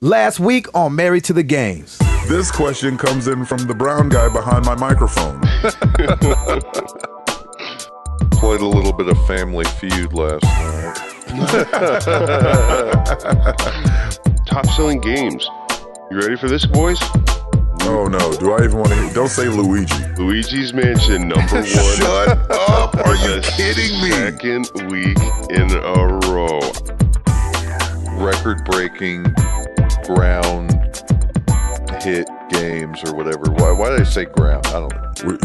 Last week on Married to the Games. This question comes in from the brown guy behind my microphone. Played a little bit of Family Feud last night. Top selling games. You ready for this, boys? Oh no, do I even want to hear? Don't say Luigi. Luigi's Mansion, number one. Shut up, are you kidding me? Second week in a row. Record-breaking ground hit games or whatever. Why did I say ground? I don't know.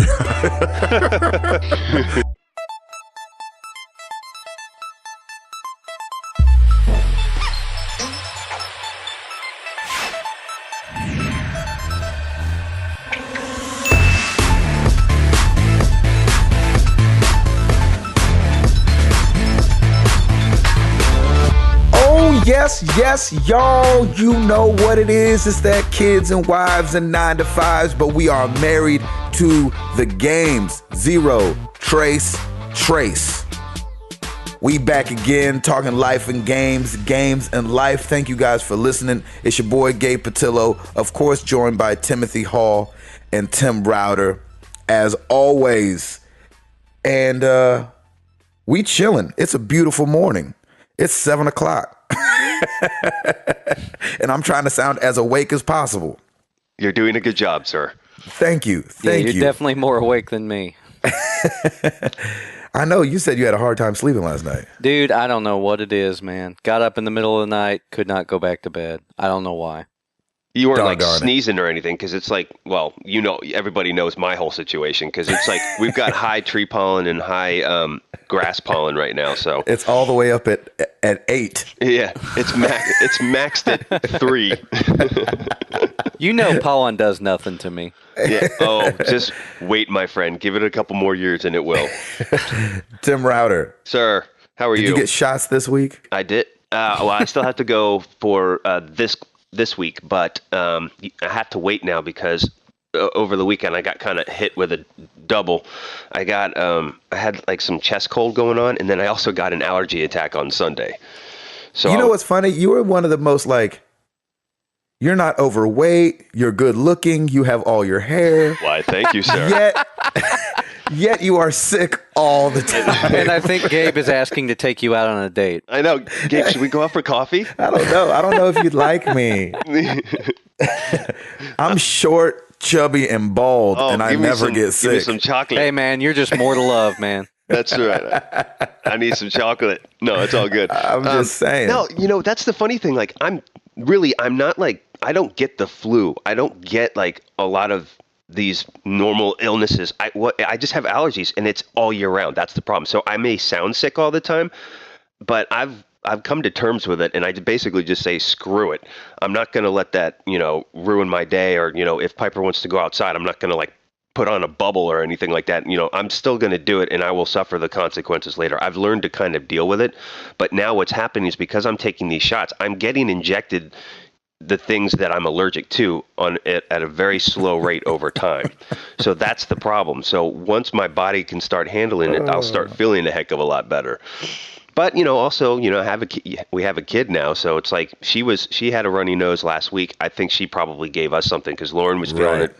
Yes, y'all, you know what it is. It's that kids and wives and 9-to-5s, but we are married to the games. Zero, trace. We back again, talking life and games and life. Thank you guys for listening. It's your boy, Gabe Patillo, of course, joined by Timothy Hall and Tim Browder, as always. And we chilling. It's a beautiful morning. It's 7 o'clock. And I'm trying to sound as awake as possible. You're doing a good job, sir. Thank you. You're definitely more awake than me. I know you said you had a hard time sleeping last night. Dude, I don't know what it is, man. Got up in the middle of the night, could not go back to bed. I don't know why. You weren't like sneezing or anything, because it's like, well, you know, everybody knows my whole situation, because it's like we've got high tree pollen and high grass pollen right now, so it's all the way up at 8. Yeah, it's maxed at 3. You know, pollen does nothing to me. Yeah. Oh, just wait, my friend. Give it a couple more years, and it will. Tim Browder, sir, how are you? Did you get shots this week? I did. Well, I still have to go for this week, but I have to wait now because over the weekend I got kind of hit with a double. I had like some chest cold going on, and then I also got an allergy attack on Sunday. So you know what's funny? You were one of the most you're not overweight, you're good looking, you have all your hair. Why, thank you, sir. Yet you are sick all the time. And I think Gabe is asking to take you out on a date. I know. Gabe, should we go out for coffee? I don't know. I don't know if you'd like me. I'm short, chubby, and bald, and I never get sick. Give me some chocolate. Hey, man, you're just more to love, man. That's right. I need some chocolate. No, it's all good. I'm just saying. No, you know, that's the funny thing. Like, I'm not like, I don't get the flu. I don't get like a lot of these normal illnesses. I just have allergies, and it's all year round. That's the problem. So I may sound sick all the time, but I've come to terms with it, and I basically just say, screw it. I'm not going to let that, ruin my day, or, if Piper wants to go outside, I'm not going to like put on a bubble or anything like that. I'm still going to do it, and I will suffer the consequences later. I've learned to kind of deal with it, but now what's happening is because I'm taking these shots, I'm getting injected the things that I'm allergic to at a very slow rate over time. So that's the problem. So once my body can start handling it, I'll start feeling a heck of a lot better. But, also, we have a kid now, so it's like she had a runny nose last week. I think she probably gave us something because Lauren was feeling it.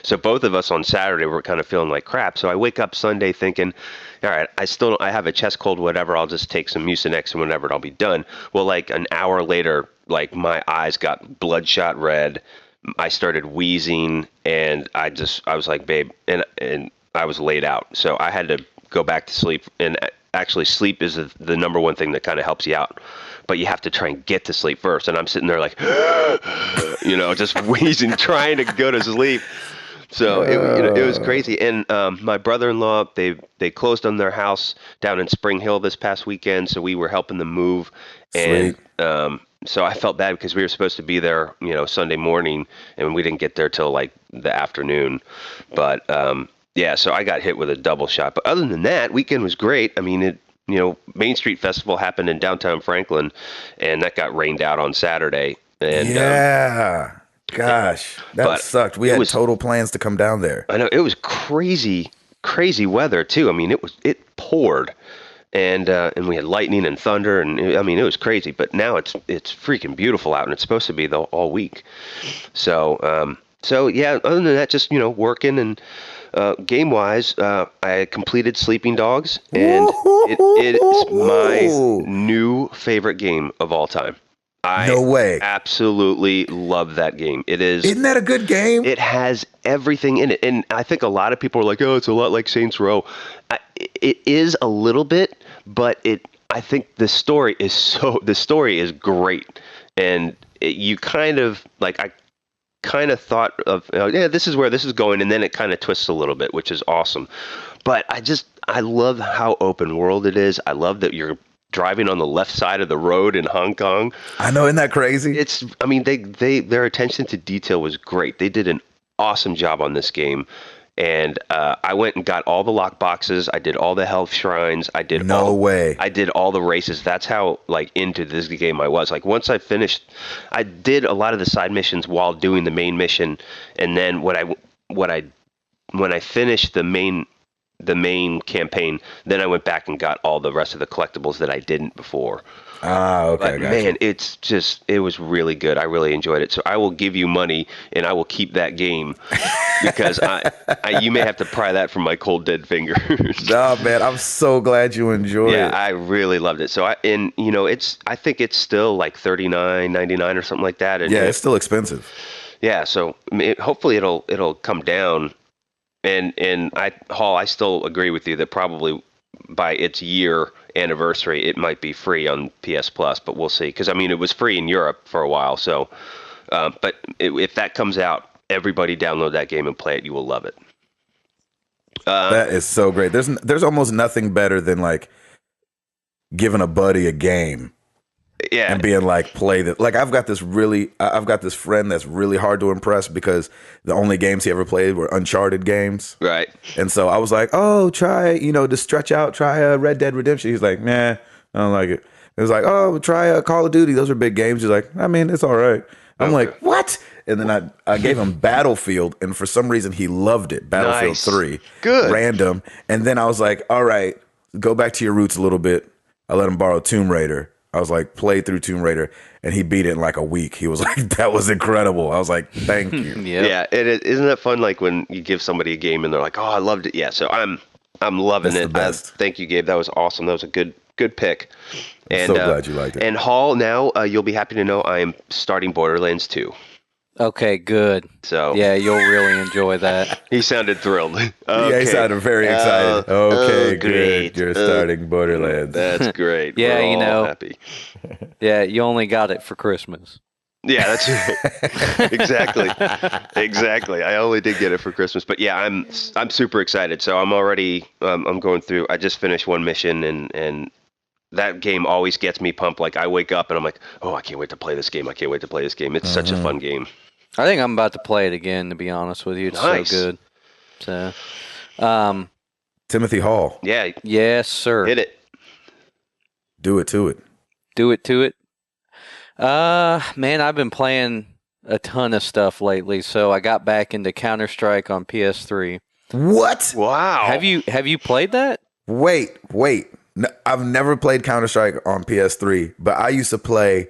So both of us on Saturday were kind of feeling like crap. So I wake up Sunday thinking, all right, I have a chest cold, whatever. I'll just take some Mucinex and whatever, and I'll be done. Well, like an hour later, like my eyes got bloodshot red. I started wheezing, and I was like, babe, and I was laid out. So I had to go back to sleep. And actually, sleep is the number one thing that kind of helps you out. But you have to try and get to sleep first. And I'm sitting there like, just wheezing, trying to go to sleep. So it was crazy. And my brother-in-law, they closed on their house down in Spring Hill this past weekend, so we were helping them move. And so I felt bad because we were supposed to be there, Sunday morning, and we didn't get there till like the afternoon. But so I got hit with a double shot. But other than that, weekend was great. I mean, Main Street Festival happened in downtown Franklin, and that got rained out on Saturday. And gosh, that sucked. We had total plans to come down there. I know, it was crazy weather too. I mean, it poured, and we had lightning and thunder, and I mean it was crazy. But now it's freaking beautiful out, and it's supposed to be all week. So yeah, other than that, just working and game wise, I completed Sleeping Dogs, and it is my new favorite game of all time. No way. Absolutely love that game. It is. Isn't that a good game? It has everything in it, and I think a lot of people are like, "Oh, it's a lot like Saints Row." It is a little bit, but I think the story is great, and you kind of like I kind of thought of this is where this is going, and then it kind of twists a little bit, which is awesome. But I love how open world it is. I love that you're driving on the left side of the road in Hong Kong. I know, isn't that crazy? I mean, their attention to detail was great. They did an awesome job on this game. And I went and got all the lock boxes. I did all the health shrines. I did I did all the races. That's how into this game I was. Like once I finished, I did a lot of the side missions while doing the main mission. And then when I finished the main campaign, then I went back and got all the rest of the collectibles that I didn't before. Okay. But man, it was really good. I really enjoyed it. So I will give you money and I will keep that game because you may have to pry that from my cold dead fingers. No, man, I'm so glad you enjoyed it. Yeah, I really loved it. So I think it's still like $39.99 or something like that. And it's still expensive. Yeah, so hopefully it'll come down. And I still agree with you that probably by its year anniversary, it might be free on PS Plus, but we'll see. Because I mean, it was free in Europe for a while. So, but if that comes out, everybody download that game and play it. You will love it. That is so great. There's almost nothing better than giving a buddy a game. Yeah. And being play that. I've got this friend that's really hard to impress because the only games he ever played were Uncharted games. Right. And so I was like, oh, try, to stretch out, try a Red Dead Redemption. He's like, nah, I don't like it. It was like, oh, try a Call of Duty. Those are big games. He's like, I mean, it's all right. I'm like, what? And then I gave him Battlefield, and for some reason he loved it. Battlefield 3. Good. Random. And then I was like, all right, go back to your roots a little bit. I let him borrow Tomb Raider. I was like, play through Tomb Raider, and he beat it in a week. He was like, that was incredible. I was like, thank you. Yeah. Isn't that fun? When you give somebody a game and they're like, oh, I loved it. Yeah. So I'm loving That's it. The best. Thank you, Gabe. That was awesome. That was a good pick. I'm so glad you liked it. And Hall, now you'll be happy to know I am starting Borderlands 2. Okay, good. So yeah, you'll really enjoy that. He sounded thrilled. Okay. Yeah, he sounded very excited. Okay, great. good. You're starting Borderlands. That's great. Yeah, We're all happy. Yeah, you only got it for Christmas. Yeah, that's right. Exactly. I only did get it for Christmas, but yeah, I'm super excited. So I'm already I'm going through. I just finished one mission, and that game always gets me pumped. I wake up and I'm like, oh, I can't wait to play this game. It's such a fun game. I think I'm about to play it again, to be honest with you. It's nice. So good. So, Timothy Hall. Yeah. Yes, sir. Hit it. Do it to it. Do it to it. Man, I've been playing a ton of stuff lately. So I got back into Counter-Strike on PS3. What? Wow. Have you played that? Wait. No, I've never played Counter-Strike on PS3, but I used to play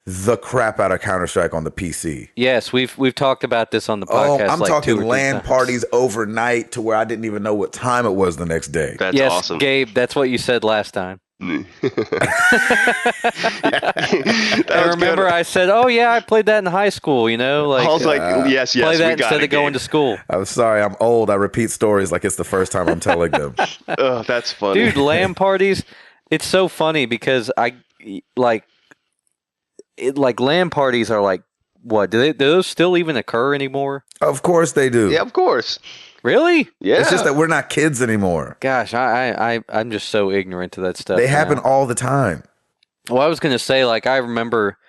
the crap out of Counter-Strike on the PC. Yes, we've talked about this on the podcast. Oh, I'm like talking 2 or 3 LAN times. parties overnight to where I didn't even know what time it was the next day. That's yes, awesome. Gabe, that's what you said last time. I remember I said, "Oh yeah, I played that in high school." Hall's yes, play that we got instead it, of going Gabe. to school. I'm sorry, I'm old. I repeat stories like it's the first time I'm telling them. Oh, that's funny, Dude, LAN parties. It's so funny because LAN parties are what? Do those still even occur anymore? Of course they do. Yeah, of course. Really? Yeah. It's just that we're not kids anymore. Gosh, I'm just so ignorant to that stuff. They happen now. all the time. Well, I was going to say, I remember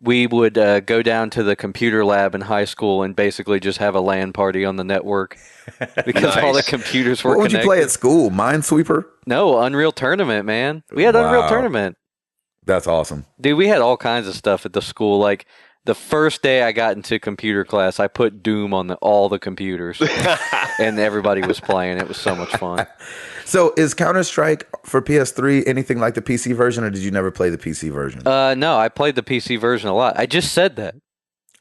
we would go down to the computer lab in high school and basically just have a LAN party on the network because all the Nice. computers were What would you connected. play at school? Minesweeper? No, Unreal Tournament, man. We had Unreal Wow. Tournament. That's awesome. Dude, we had all kinds of stuff at the school. Like the first day I got into computer class, I put Doom on all the computers, and everybody was playing. It was so much fun. So is Counter-Strike for PS3 anything like the PC version, or did you never play the PC version? No, I played the PC version a lot. I just said that.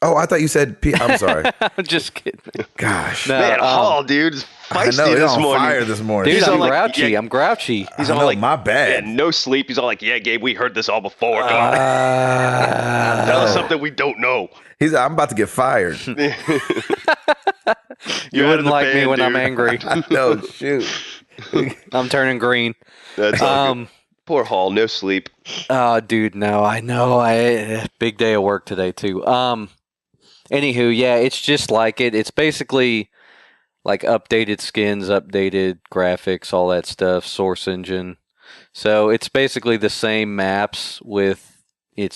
Oh, I thought you said I'm sorry. I'm just kidding. Gosh. No, Man, Hall, dude, is I feisty know, he's this on morning. fire this morning. Dude, He's I'm all like, grouchy. yeah. I'm grouchy. He's I all know, like, my bad. yeah, no sleep. He's all like, yeah, Gabe, we heard this all before. Come on. Tell us something we don't know. I'm about to get fired. You You're out of wouldn't the like me band, when I'm dude. angry. No, shoot. I'm turning green. That's all good. Poor Hall, no sleep. Oh, dude, no, I know. Big day of work today too. Anywho, yeah, it's just like it. It's basically like updated skins, updated graphics, all that stuff, source engine. So it's basically the same maps with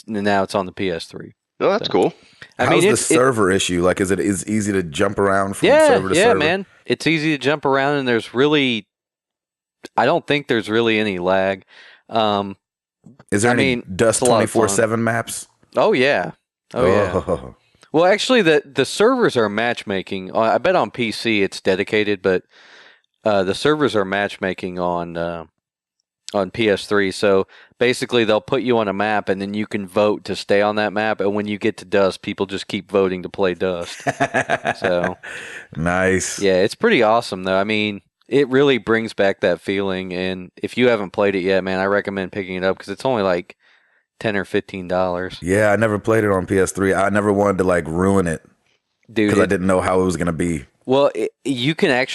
now it's on the PS3. Oh, that's cool. How's the server issue? Like, is it easy to jump around from server to server? Yeah, man. It's easy to jump around, and I don't think there's really any lag. Is there any Dust 24/7 maps? Oh yeah. Yeah. Well, actually, the servers are matchmaking. I bet on PC it's dedicated, but the servers are matchmaking on PS3. So basically, they'll put you on a map, and then you can vote to stay on that map. And when you get to Dust, people just keep voting to play Dust. So nice. Yeah, it's pretty awesome, though. I mean, it really brings back that feeling. And if you haven't played it yet, man, I recommend picking it up because it's only like $10 or $15. Yeah, I never played it on PS3. I never wanted to like ruin it, dude, because I didn't know how it was gonna be. Well, you can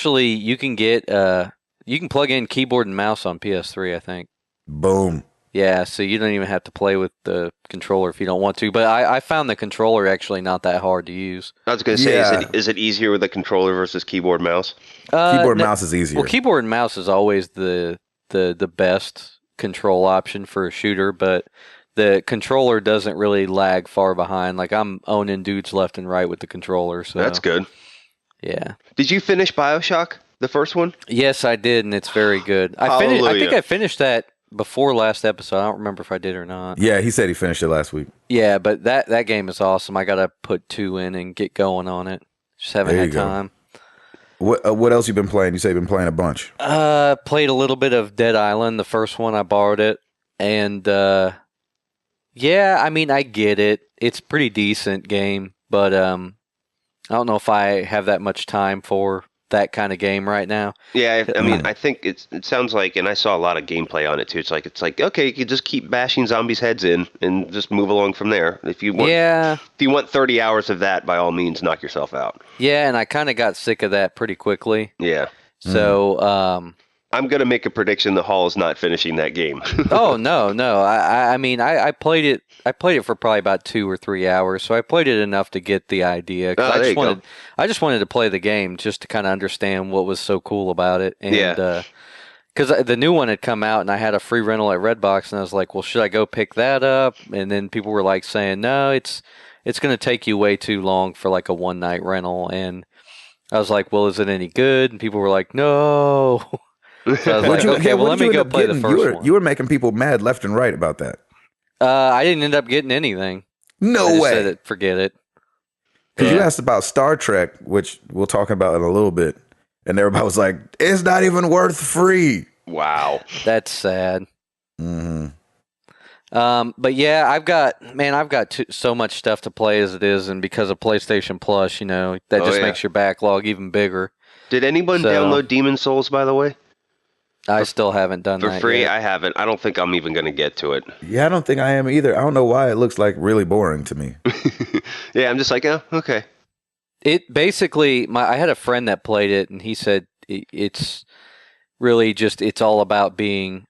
plug in keyboard and mouse on PS3, I think. Boom. Yeah, so you don't even have to play with the controller if you don't want to. But I found the controller actually not that hard to use. I was going to say, is it easier with a controller versus keyboard mouse? Keyboard mouse is easier. Well, keyboard and mouse is always the best control option for a shooter, but the controller doesn't really lag far behind. Like, I'm owning dudes left and right with the controller. So that's good. Yeah. Did you finish BioShock, the first one? Yes, I did, and it's very good. I think I finished that before last episode. I don't remember if I did or not. Yeah, he said he finished it last week. Yeah, but that game is awesome. I got to put 2 in and get going on it. Just haven't had time. What else you been playing? You say you've been playing a bunch. Played a little bit of Dead Island. The first one, I borrowed it. And, yeah, I mean, I get it. It's a pretty decent game, but I don't know if I have that much time for that kind of game right now. Yeah, I mean, I think it sounds like, and I saw a lot of gameplay on it too. It's like okay, you can just keep bashing zombies' heads in and just move along from there. If you want 30 hours of that, by all means, knock yourself out. Yeah, and I kind of got sick of that pretty quickly. Yeah. So, I'm gonna make a prediction. The Hall is not finishing that game. Oh no! I mean, I played it. I played it for probably about 2 or 3 hours. So I played it enough to get the idea. I just wanted to play the game just to kind of understand what was so cool about it. And, yeah. Because the new one had come out, and I had a free rental at Redbox, and I was like, "Well, should I go pick that up?" And then people were like saying, "No, it's going to take you way too long for like a one-night rental." And I was like, "Well, is it any good?" And people were like, "No." So I was like, okay, well, let me go play the first one. You were making people mad left and right about that. I didn't end up getting anything. No way. Said forget it. Because you asked about Star Trek, which we'll talk about in a little bit, and everybody was like, "It's not even worth free." Wow, that's sad. Mm-hmm. But yeah, I've got so much stuff to play as it is, and because of PlayStation Plus, that just makes your backlog even bigger. Did anyone download Demon Souls, by the way? I still haven't done that for free. yet. I haven't. I don't think I'm even going to get to it. Yeah, I don't think I am either. I don't know why it looks like really boring to me. Yeah, I'm just like, oh, okay. It basically, I had a friend that played it, and he said it's really just, it's all about being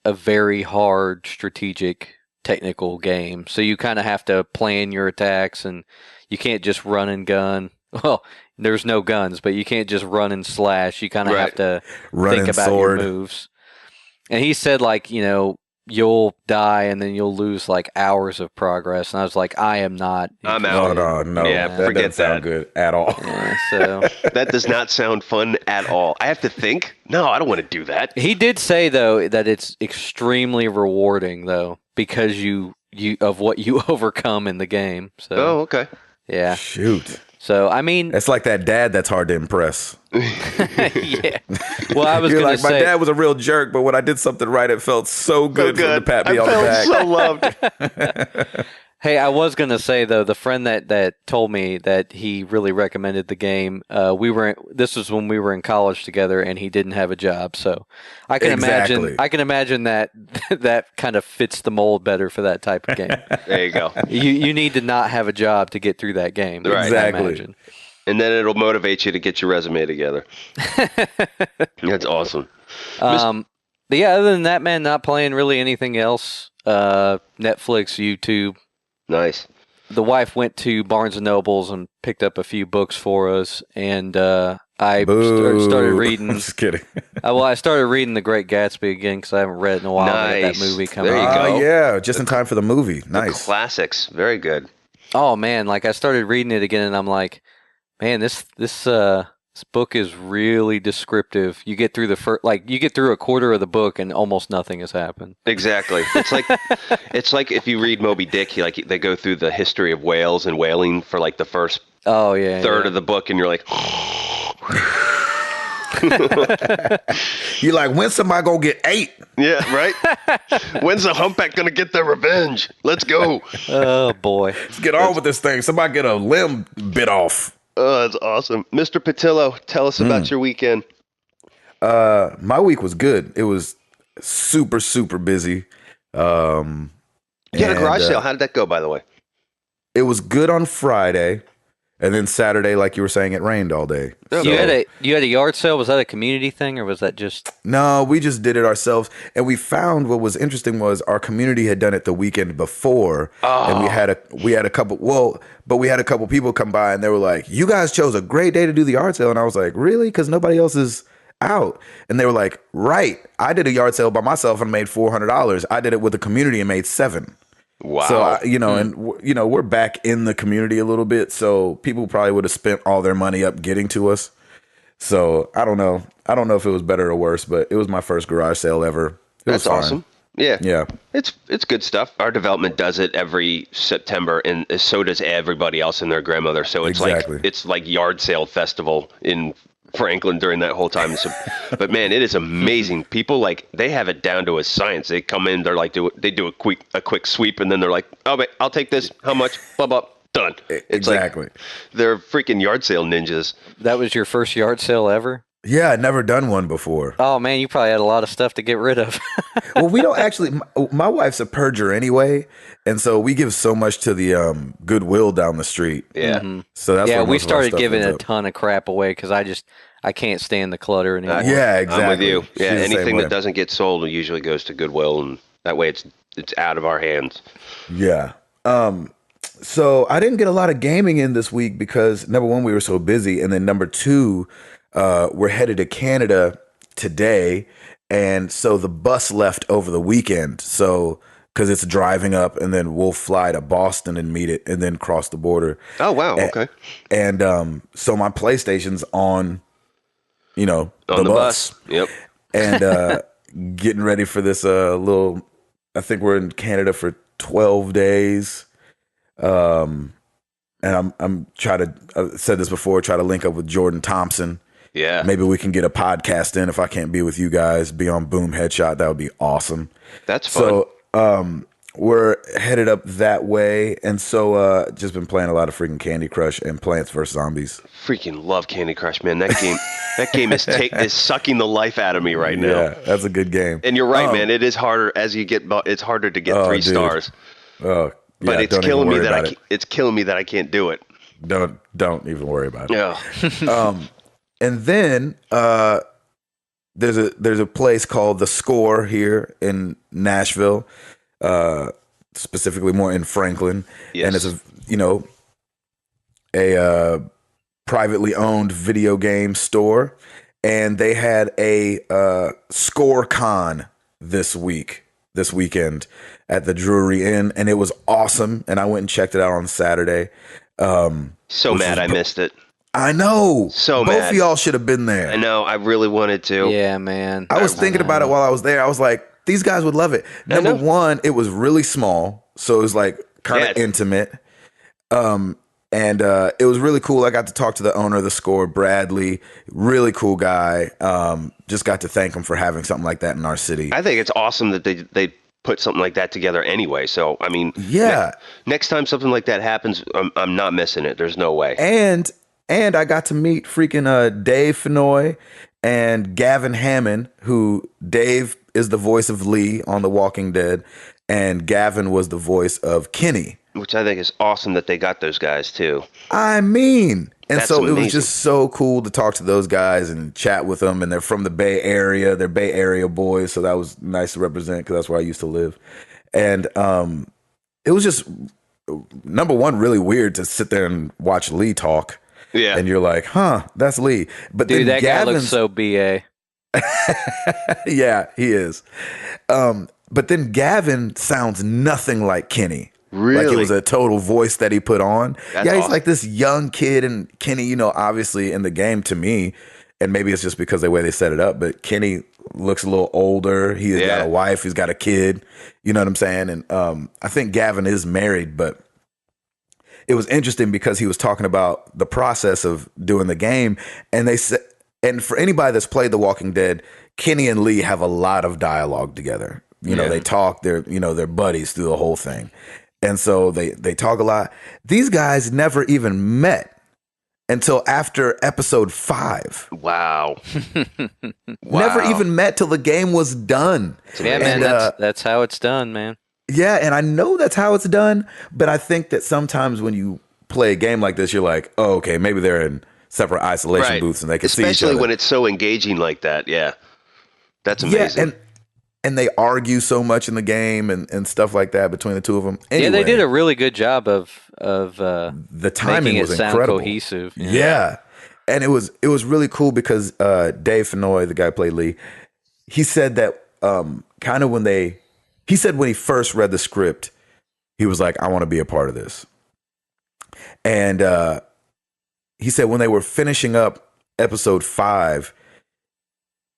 a very hard strategic technical game. So you kind of have to plan your attacks, and you can't just run and gun. Well, there's no guns, but you can't just run and slash. You kind of have to think about your moves. And he said, like, you'll die and then you'll lose like hours of progress. And I was like, I am not. I'm out. No. Yeah, that doesn't sound good at all. Yeah, so that does not sound fun at all. I have to think. No, I don't want to do that. He did say though that it's extremely rewarding though. because you of what you overcome in the game. So Oh, okay. yeah. Shoot. So I mean, That's like that dad that's hard to impress. yeah. Well, I was You're gonna like, my say, dad was a real jerk, but when I did something right, it felt so good, for him to pat me I on the felt back. so loved. hey, I was gonna say though, the friend that told me that he really recommended the game. This was when we were in college together, and he didn't have a job, so I can Exactly. imagine that that kind of fits the mold better for that type of game. There you go. You need to not have a job to get through that game. Right. I Exactly. imagine. And then it'll motivate you to get your resume together. That's awesome. But yeah, other than that, man, not playing really anything else. Netflix, YouTube. Nice. The wife went to Barnes and Nobles and picked up a few books for us, and I started reading. I'm just kidding. I started reading The Great Gatsby again because I haven't read it in a while. I got Nice. that movie coming There you out. go. Oh, yeah. Just in time for the movie. Nice. Classics. Very good. Oh man, like I started reading it again, and I'm like, man, this book is really descriptive. You get through you get through a quarter of the book, and almost nothing has happened. Exactly. It's like if you read Moby Dick, they go through the history of whales and whaling for like the first Oh yeah, third yeah. of the book, and you're like, You're like, when's somebody gonna get 8? yeah, right. When's the humpback gonna get their revenge? Let's go. Oh boy. Let's get on with this thing. Somebody get a limb bit off. Oh, that's awesome, Mr. Patillo. Tell us about your weekend. My week was good. It was super, super busy. You had a garage and, sale. How did that go, by the way? It was good on Friday, and then Saturday, like you were saying, it rained all day. Okay. So- You had a yard sale. Was that a community thing, or was that just? No, we just did it ourselves, and we found what was interesting was our community had done it the weekend before, and we had a couple. Well, but we had a couple people come by, and they were like, "You guys chose a great day to do the yard sale," and I was like, "Really?" Because nobody else is out, and they were like, "Right." I did a yard sale by myself and made $400. I did it with the community and made $7. Wow. So we're back in the community a little bit. So people probably would have spent all their money up getting to us. So I don't know. I don't know if it was better or worse, but it was my first garage sale ever. It was That's fine. awesome. Yeah. Yeah. It's good stuff. Our development does it every September, and so does everybody else and their grandmother. So it's Exactly. like yard sale festival in Franklin during that whole time. So, but man, it is amazing. People they have it down to a science. They come in, they're like they do a quick sweep, and then they're like, "Oh, wait, I'll take this. How much? Blah blah." Done. It's Exactly. like they're freaking yard sale ninjas. That was your first yard sale ever? Yeah, I'd never done one before. Oh man, you probably had a lot of stuff to get rid of. Well, we don't actually. My wife's a purger anyway, and so we give so much to the Goodwill down the street. Yeah. So that's yeah, where we most of our started stuff giving ends a up. ton of crap away because I can't stand the clutter anymore. Yeah, exactly. I'm with you. She's Yeah, the same anything way. that doesn't get sold usually goes to Goodwill, and that way it's out of our hands. Yeah. So I didn't get a lot of gaming in this week because number one, we were so busy, and then number two, we're headed to Canada today, and so the bus left over the weekend. So because it's driving up, and then we'll fly to Boston and meet it, and then cross the border. Oh wow, okay. And so my PlayStation's on, On the bus. Yep. and getting ready for this little. I think we're in Canada for 12 days. And I'm trying to. I've said this before. Try to link up with Jordan Thompson. Yeah. Maybe we can get a podcast in if I can't be with you guys. Be on Boom Headshot. That would be awesome. That's fun. So we're headed up that way, and so just been playing a lot of freaking Candy Crush and Plants vs Zombies. Freaking love Candy Crush, man. That game is sucking the life out of me right now. Yeah, that's a good game. And you're right, man. It is harder as you get. It's harder to get 3 dude. stars. Oh, But yeah, it's don't killing even me worry about it. it's killing me that I can't do it. Don't even worry about it. Yeah. And then there's a place called The Score here in Nashville, specifically more in Franklin. Yes. And it's a privately owned video game store, and they had a Score Con this weekend at the Drury Inn, and it was awesome. And I went and checked it out on Saturday. So mad I missed it. I know. So both mad. of y'all should have been there. I know. I really wanted to. Yeah, man. I was thinking about it while I was there. I was like, These guys would love it. Number one, it was really small, so it was like kind of intimate. And it was really cool. I got to talk to the owner of the store, Bradley. Really cool guy. Just got to thank him for having something like that in our city. I think it's awesome that they put something like that together anyway. So, I mean, next time something like that happens, I'm not missing it. There's no way. And I got to meet freaking Dave Fenoy and Gavin Hammond, who Dave is the voice of Lee on The Walking Dead, and Gavin was the voice of Kenny. Which I think is awesome that they got those guys too. I mean, and That's so amazing. it was just so cool to talk to those guys and chat with them. And they're from the Bay Area. They're Bay Area boys. So that was nice to represent because that's where I used to live. And it was just, number one, really weird to sit there and watch Lee talk. Yeah. And you're like, huh, that's Lee. But Dude, then that guy looks so BA. Yeah, he is. But then Gavin sounds nothing like Kenny. Really? Like it was a total voice that he put on. That's he's awesome. like this young kid, and Kenny, obviously in the game to me, and maybe it's just because of the way they set it up, but Kenny looks a little older. He's got a wife, he's got a kid. You know what I'm saying? And I think Gavin is married, but it was interesting because he was talking about the process of doing the game, and they said, and for anybody that's played The Walking Dead, Kenny and Lee have a lot of dialogue together. They talk, they're buddies through the whole thing. And so they talk a lot. These guys never even met until after episode 5. Wow. Never even met till the game was done. Yeah, man, that's how it's done, man. Yeah, and I know that's how it's done, but I think that sometimes when you play a game like this, you're like, oh, okay, maybe they're in separate isolation booths and they can see each other. Especially when it's so engaging like that. Yeah. That's amazing. Yeah, and they argue so much in the game and stuff like that between the two of them. Anyway, they did a really good job of the timing making was it sound incredible. cohesive. Yeah. And it was really cool because Dave Fenoy, the guy who played Lee, he said that kind of when he first read the script, he was like, I want to be a part of this. And he said when they were finishing up episode 5,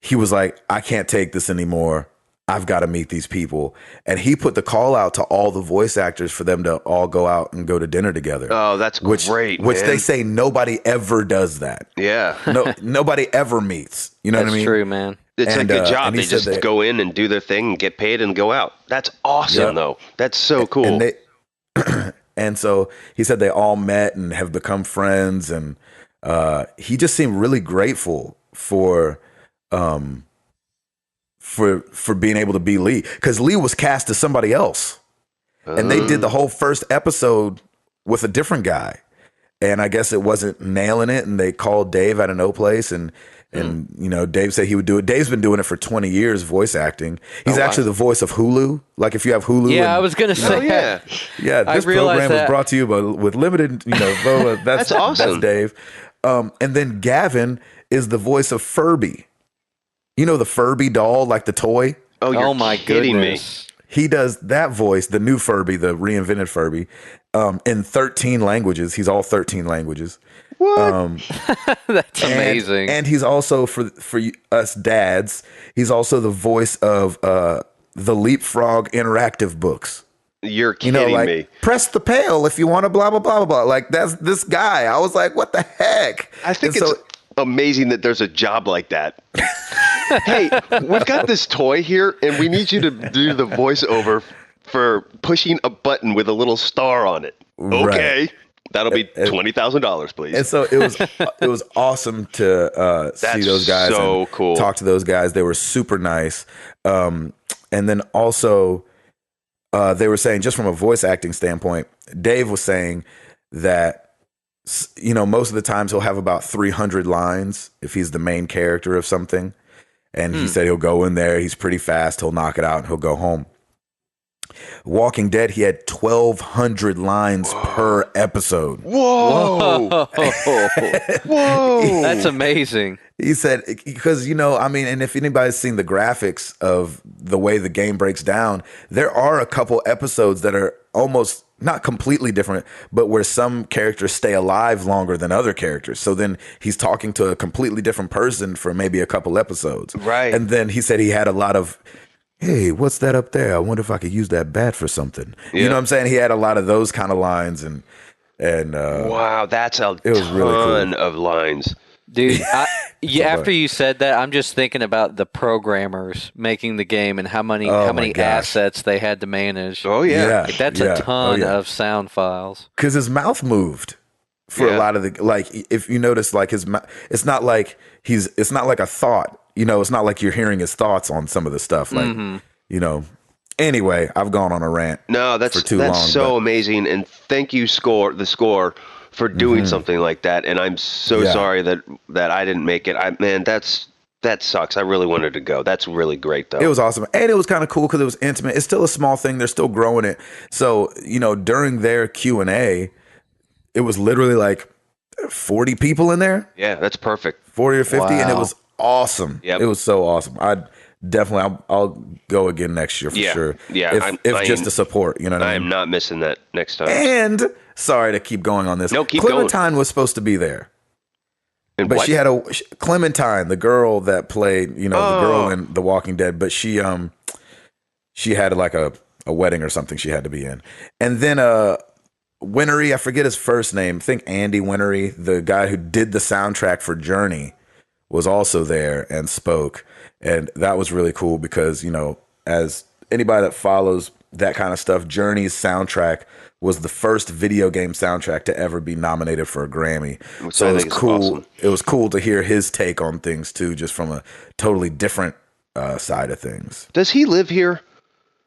he was like, I can't take this anymore. I've got to meet these people. And he put the call out to all the voice actors for them to all go out and go to dinner together. Oh, that's great. Which man. they say nobody ever does that. Yeah. Nobody ever meets. You know what I mean? That's true, man. It's a good job. They just that, go in and do their thing and get paid and go out. That's awesome, though. That's so cool. And so he said they all met and have become friends. And he just seemed really grateful for being able to be Lee, because Lee was cast as somebody else, and they did the whole first episode with a different guy, and I guess it wasn't nailing it, and they called Dave out of no place, and Dave said he would do it. Dave's been doing it for 20 years, voice acting. He's actually the voice of Hulu. Like if you have Hulu, yeah, I was gonna say, yeah. This program was brought to you with limited, that's awesome. That's Dave, and then Gavin is the voice of Furby. You know the Furby doll, like the toy? Oh, you're my kidding goodness. me. He does that voice, the new Furby, the reinvented Furby, in 13 languages. He's all 13 languages. What? That's amazing. And he's also, for us dads, he's also the voice of the Leapfrog interactive books. You're kidding me. Press the pail if you want to blah, blah, blah, blah, blah. Like, that's this guy. I was like, what the heck? I think it's amazing that there's a job like that. Hey, we've got this toy here, and we need you to do the voiceover for pushing a button with a little star on it. Okay. Right. That'll be $20,000, please. And so it was awesome to see those guys. So cool. Talk to those guys. They were super nice. And then also they were saying, just from a voice acting standpoint, Dave was saying that, most of the times he'll have about 300 lines if he's the main character of something. And he said he'll go in there. He's pretty fast. He'll knock it out and he'll go home. Walking Dead, he had 1,200 lines per episode. Whoa. Whoa. That's amazing. He said, because, and if anybody's seen the graphics of the way the game breaks down, there are a couple episodes that are almost not completely different, but where some characters stay alive longer than other characters. So then he's talking to a completely different person for maybe a couple episodes. Right. And then he said he had a lot of hey, what's that up there? I wonder if I could use that bat for something. You Yeah. know what I'm saying? He had a lot of those kind of lines, and Wow, that's a it was really ton cool. of lines. Dude, So, after you said that, I'm just thinking about the programmers making the game and how many Oh my gosh. assets they had to manage. Oh yeah. Like, that's yeah. a ton of sound files. Because his mouth moved for a Yeah. lot of the, like, if you notice, like his mouth, it's not like it's not like a thought, you know, it's not like you're hearing his thoughts on some of the stuff. Like, you know, anyway, I've gone on a rant. No, that's for too that's long, so but- amazing, and thank you, the score, for doing something like that. And I'm so Yeah. sorry that I didn't make it. That sucks. I really wanted to go. That's really great though. It was awesome. And it was kind of cool because it was intimate. It's still a small thing. They're still growing it. So, you know, during their Q&A, it was literally like 40 people in there, Yeah, that's perfect. 40 or 50. And it Wow. was awesome. Yep. It was so awesome. I'll go again next year for Yeah. sure. Yeah, If just to support, you know what I I am mean? not missing that next time. And sorry to keep going on this. No, keep going. Clementine was supposed to be there. And But what? she had Clementine, the girl that played, you know, the girl in The Walking Dead, but she had like a wedding or something she had to be in. And then Winery, I forget his first name. I think Andy Winery, the guy who did the soundtrack for Journey, was also there and spoke. And that was really cool because, you know, as anybody that follows that kind of stuff, Journey's soundtrack was the first video game soundtrack to ever be nominated for a Grammy. Which So I it was think is cool. awesome. It was cool to hear his take on things too, just from a totally different side of things. Does he live here?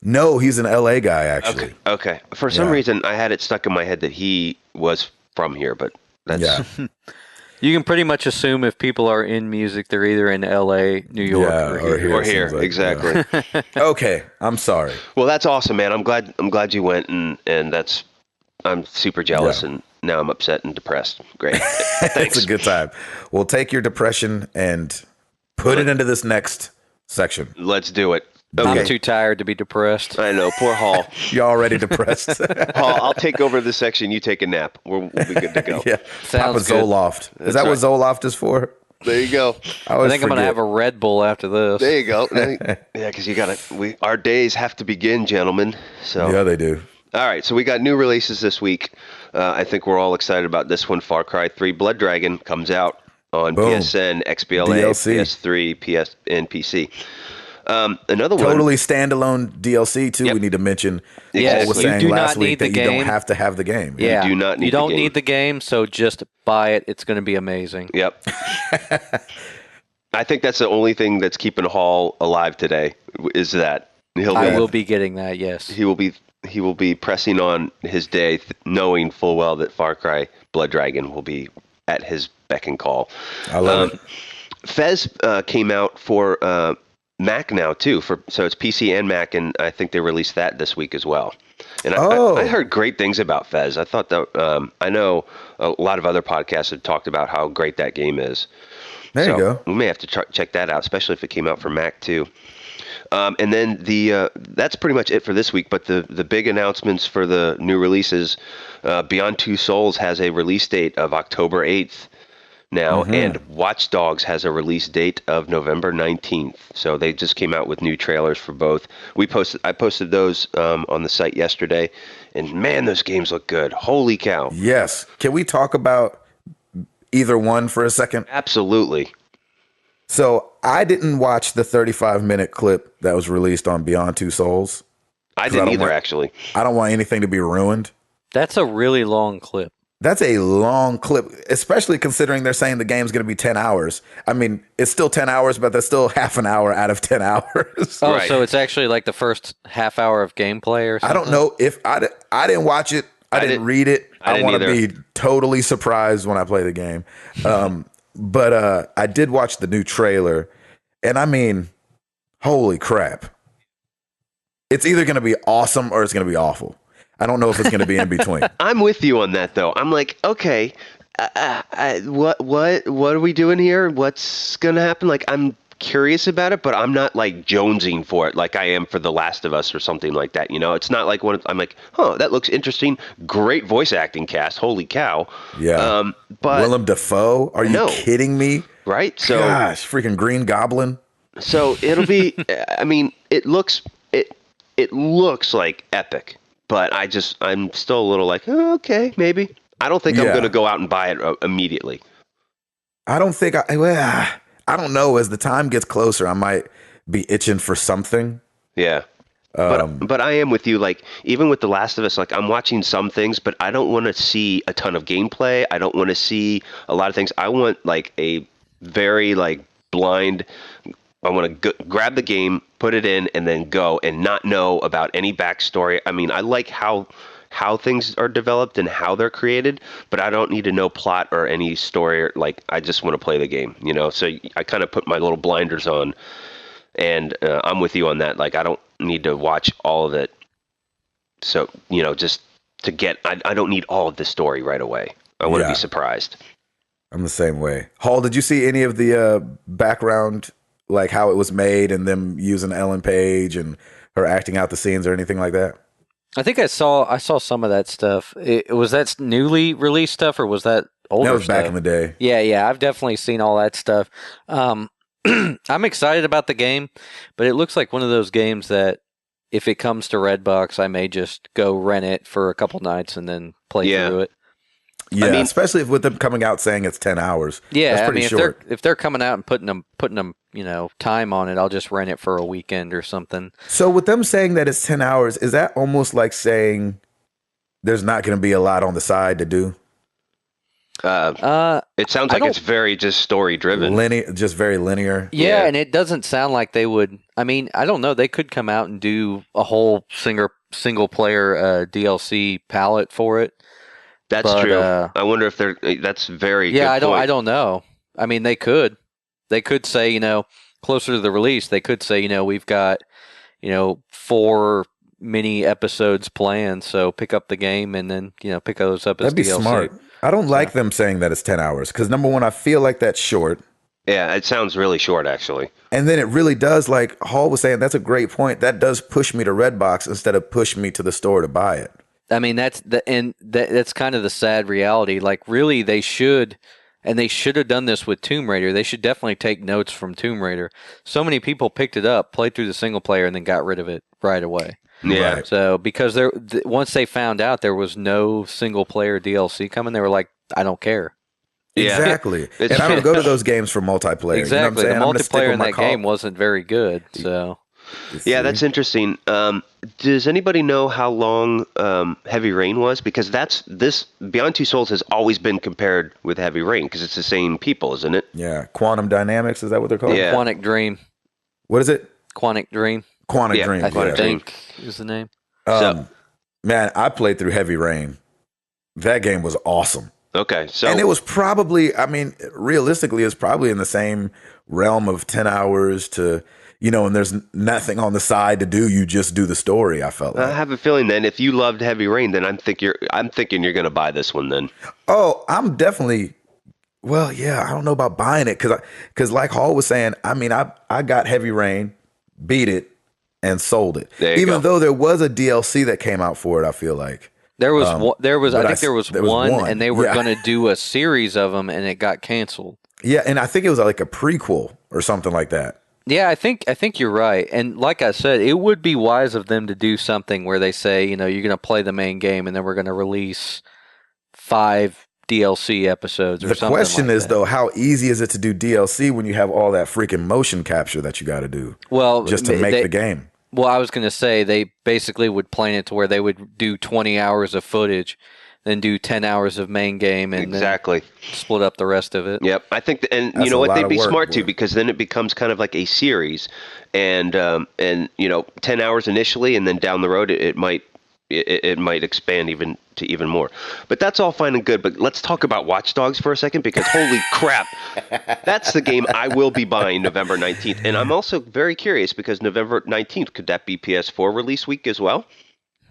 No, he's an LA guy actually. Okay. For some Yeah. reason, I had it stuck in my head that he was from here, but that's Yeah. You can pretty much assume if people are in music, they're either in L.A., New York, Yeah, or or here. here. or it here. seems like, Exactly. Okay, I'm sorry. Well, that's awesome, man. I'm glad you went, and I'm super jealous, Yeah. and now I'm upset and depressed. Great. It's Thanks. a good time. Well, take your depression and put it into this next section. Let's do it. I'm Okay. too tired to be depressed. I know. Poor Hall. You're already depressed. Hall, I'll take over the section. You take a nap. We'll be good to go. Yeah. Papa Sounds good. Zoloft. Is That's that what right. Zoloft is for? There you go. I think I'm going to have a Red Bull after this. There you go. Yeah, because our days have to begin, gentlemen. So Yeah, they do. All right, so we got new releases this week. I think we're all excited about this one. Far Cry 3 Blood Dragon comes out on Boom. PSN, XBLA, DLC. PS3, PS, and PC. Another one. Totally standalone DLC too. Yep. We need to mention. Yes, Paul was you saying do last not week need that the you don't game. have to have the game. Yeah, do not need you the don't game. need the game, so just buy it. It's going to be amazing. Yep. I think that's the only thing that's keeping Hall alive today. Is that I will be getting that. Yes. he will be pressing on his day, knowing full well that Far Cry Blood Dragon will be at his beck and call. I love it. Fez came out for Mac now too, so it's PC and Mac, and I think they released that this week as well. And I heard great things about Fez. I thought that I know a lot of other podcasts have talked about how great that game is. There you go. We may have to check that out, especially if it came out for Mac too. And then that's pretty much it for this week. But the big announcements for the new releases, Beyond Two Souls has a release date of October 8th now, and Watch Dogs has a release date of November 19th. So they just came out with new trailers for both. I posted those on the site yesterday, and man, those games look good. Holy cow! Yes. Can we talk about either one for a second? Absolutely. So I didn't watch the 35-minute clip that was released on Beyond Two Souls. I didn't don't either, want- actually. I don't want anything to be ruined. That's a really long clip. That's a long clip, especially considering they're saying the game's going to be 10 hours. I mean, it's still 10 hours, but that's still half an hour out of 10 hours. Oh, Right. so it's actually like the first half hour of gameplay or I something? don't know if I didn't watch it. I didn't read it. I I didn't want to either. be totally surprised when I play the game. But I did watch the new trailer, and I mean, holy crap. It's either going to be awesome or it's going to be awful. I don't know if it's going to be in between. I'm with you on that, though. I'm like, okay, what are we doing here? What's gonna happen? Like, I'm curious about it, but I'm not like jonesing for it like I am for The Last of Us or something like that. You know, it's not like I'm like, that looks interesting. Great voice acting cast. Holy cow. Yeah. But Willem Dafoe? Are you No. kidding me? right. So Gosh, freaking Green Goblin. So it'll be. I mean, it looks like epic, but I'm still a little like, oh, okay, maybe. I don't think I'm Yeah. going to go out and buy it immediately. I don't think I don't know. As the time gets closer, I might be itching for something. Yeah. But I am with you. Like, even with The Last of Us, like, I'm watching some things, but I don't want to see a ton of gameplay. I don't want to see a lot of things. I want like a very like blind. I want to grab the game, put it in, and then go, and not know about any backstory. I mean, I like how things are developed and how they're created, but I don't need to know plot or any story. Like, I just want to play the game, you know. So I kind of put my little blinders on, and I'm with you on that. Like, I don't need to watch all of it. So, you know, just to get, I don't need all of the story right away. I want to be surprised. I'm the same way. Hall, did you see any of the background, like how it was made and them using Ellen Page and her acting out the scenes or anything like that? I think I saw some of that stuff. Was that newly released stuff, or was that older That was stuff? back in the day. Yeah, I've definitely seen all that stuff. I'm excited about the game, but it looks like one of those games that if it comes to Redbox, I may just go rent it for a couple nights and then play through it. Yeah, I mean, especially with them coming out saying it's 10 hours. Yeah, that's pretty short. if they're coming out and putting them, you know, time on it, I'll just rent it for a weekend or something. So with them saying that it's 10 hours, is that almost like saying there's not going to be a lot on the side to do? It sounds like it's very just story driven. Linear, just very linear. Yeah, and it doesn't sound like they would. I mean, I don't know. They could come out and do a whole single player DLC palette for it. That's true. I wonder if that's very yeah. Good point. I don't know. I mean, they could say, you know, closer to the release, they could say, you know, we've got, you know, 4 mini episodes planned, so pick up the game and then, you know, pick those up as That'd be DLC. smart. I don't like them saying that it's 10 hours because number one, I feel like that's short. Yeah, it sounds really short, actually. And then it really does, like Hall was saying, that's a great point. That does push me to Redbox instead of push me to the store to buy it. I mean, that's kind of the sad reality. Like, really, they should have done this with Tomb Raider. They should definitely take notes from Tomb Raider. So many people picked it up, played through the single player, and then got rid of it right away. Yeah. Right. So because once they found out there was no single player DLC coming, they were like, I don't care. Yeah. Exactly. And I don't go to those games for multiplayer. Exactly. You know what I'm saying? The multiplayer in that game wasn't very good. So. Yeah, that's interesting. Does anybody know how long Heavy Rain was? Because this Beyond Two Souls has always been compared with Heavy Rain because it's the same people, isn't it? Yeah. Quantum Dynamics, is that what they're called? Yeah. Quantic Dream. What is it? Quantic Dream. Quantic Dream. I Quantic Dream. think is the name. Man, I played through Heavy Rain. That game was awesome. Okay, so And it was probably, I mean, realistically, it's probably in the same realm of 10 hours to, you know, and there's nothing on the side to do. You just do the story, I felt like. I have a feeling then if you loved Heavy Rain, then I'm thinking you're going to buy this one then. Oh, I'm definitely, well, yeah, I don't know about buying it because like Hall was saying, I mean, I got Heavy Rain, beat it, and sold it. Even though there was a DLC that came out for it, I feel like. There was I think there was one, and they were Yeah. going to do a series of them, and it got canceled. Yeah, and I think it was like a prequel or something like that. Yeah, I think you're right. And like I said, it would be wise of them to do something where they say, you know, you're going to play the main game, and then we're going to release 5 DLC episodes or something. The question like is, that. though, how easy is it to do DLC when you have all that freaking motion capture that you got to do? Well, just to make the game. Well, I was going to say they basically would plan it to where they would do 20 hours of footage, then do 10 hours of main game, and exactly then split up the rest of it. Yep, I think, and That's you know a what, lot they'd of be work, smart boy. too, because then it becomes kind of like a series, and you know, 10 hours initially, and then down the road it might expand even more. But that's all fine and good. But let's talk about Watch Dogs for a second, because holy crap, that's the game I will be buying November 19th. And I'm also very curious because November 19th, could that be PS4 release week as well?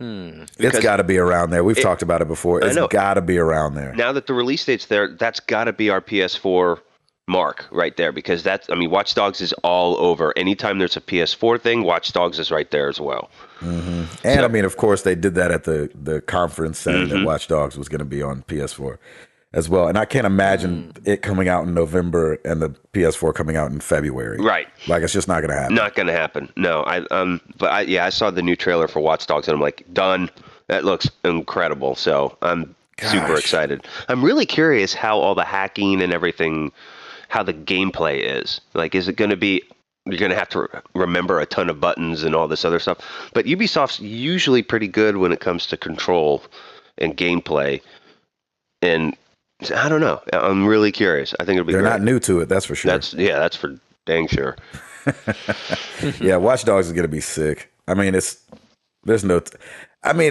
It's got to be around there. We've talked about it before. It's got to be around there. Now that the release date's there, that's got to be our PS4 mark right there, because Watch Dogs is all over. Anytime there's a PS4 thing, Watch Dogs is right there as well. Mm-hmm. And I mean, of course, they did that at the conference saying that Watch Dogs was going to be on PS4. as well. And I can't imagine it coming out in November and the PS4 coming out in February. Right. Like, it's just not going to happen. Not going to happen. No. I saw the new trailer for Watch Dogs and I'm like, done. That looks incredible. So I'm super excited. I'm really curious how all the hacking and everything, how the gameplay is. Like, is it going to be, you're going to have to remember a ton of buttons and all this other stuff. But Ubisoft's usually pretty good when it comes to control and gameplay. And I don't know. I'm really curious. I think it'll be They're great. not new to it, that's for sure. That's for dang sure. Yeah, Watch Dogs is going to be sick. I mean,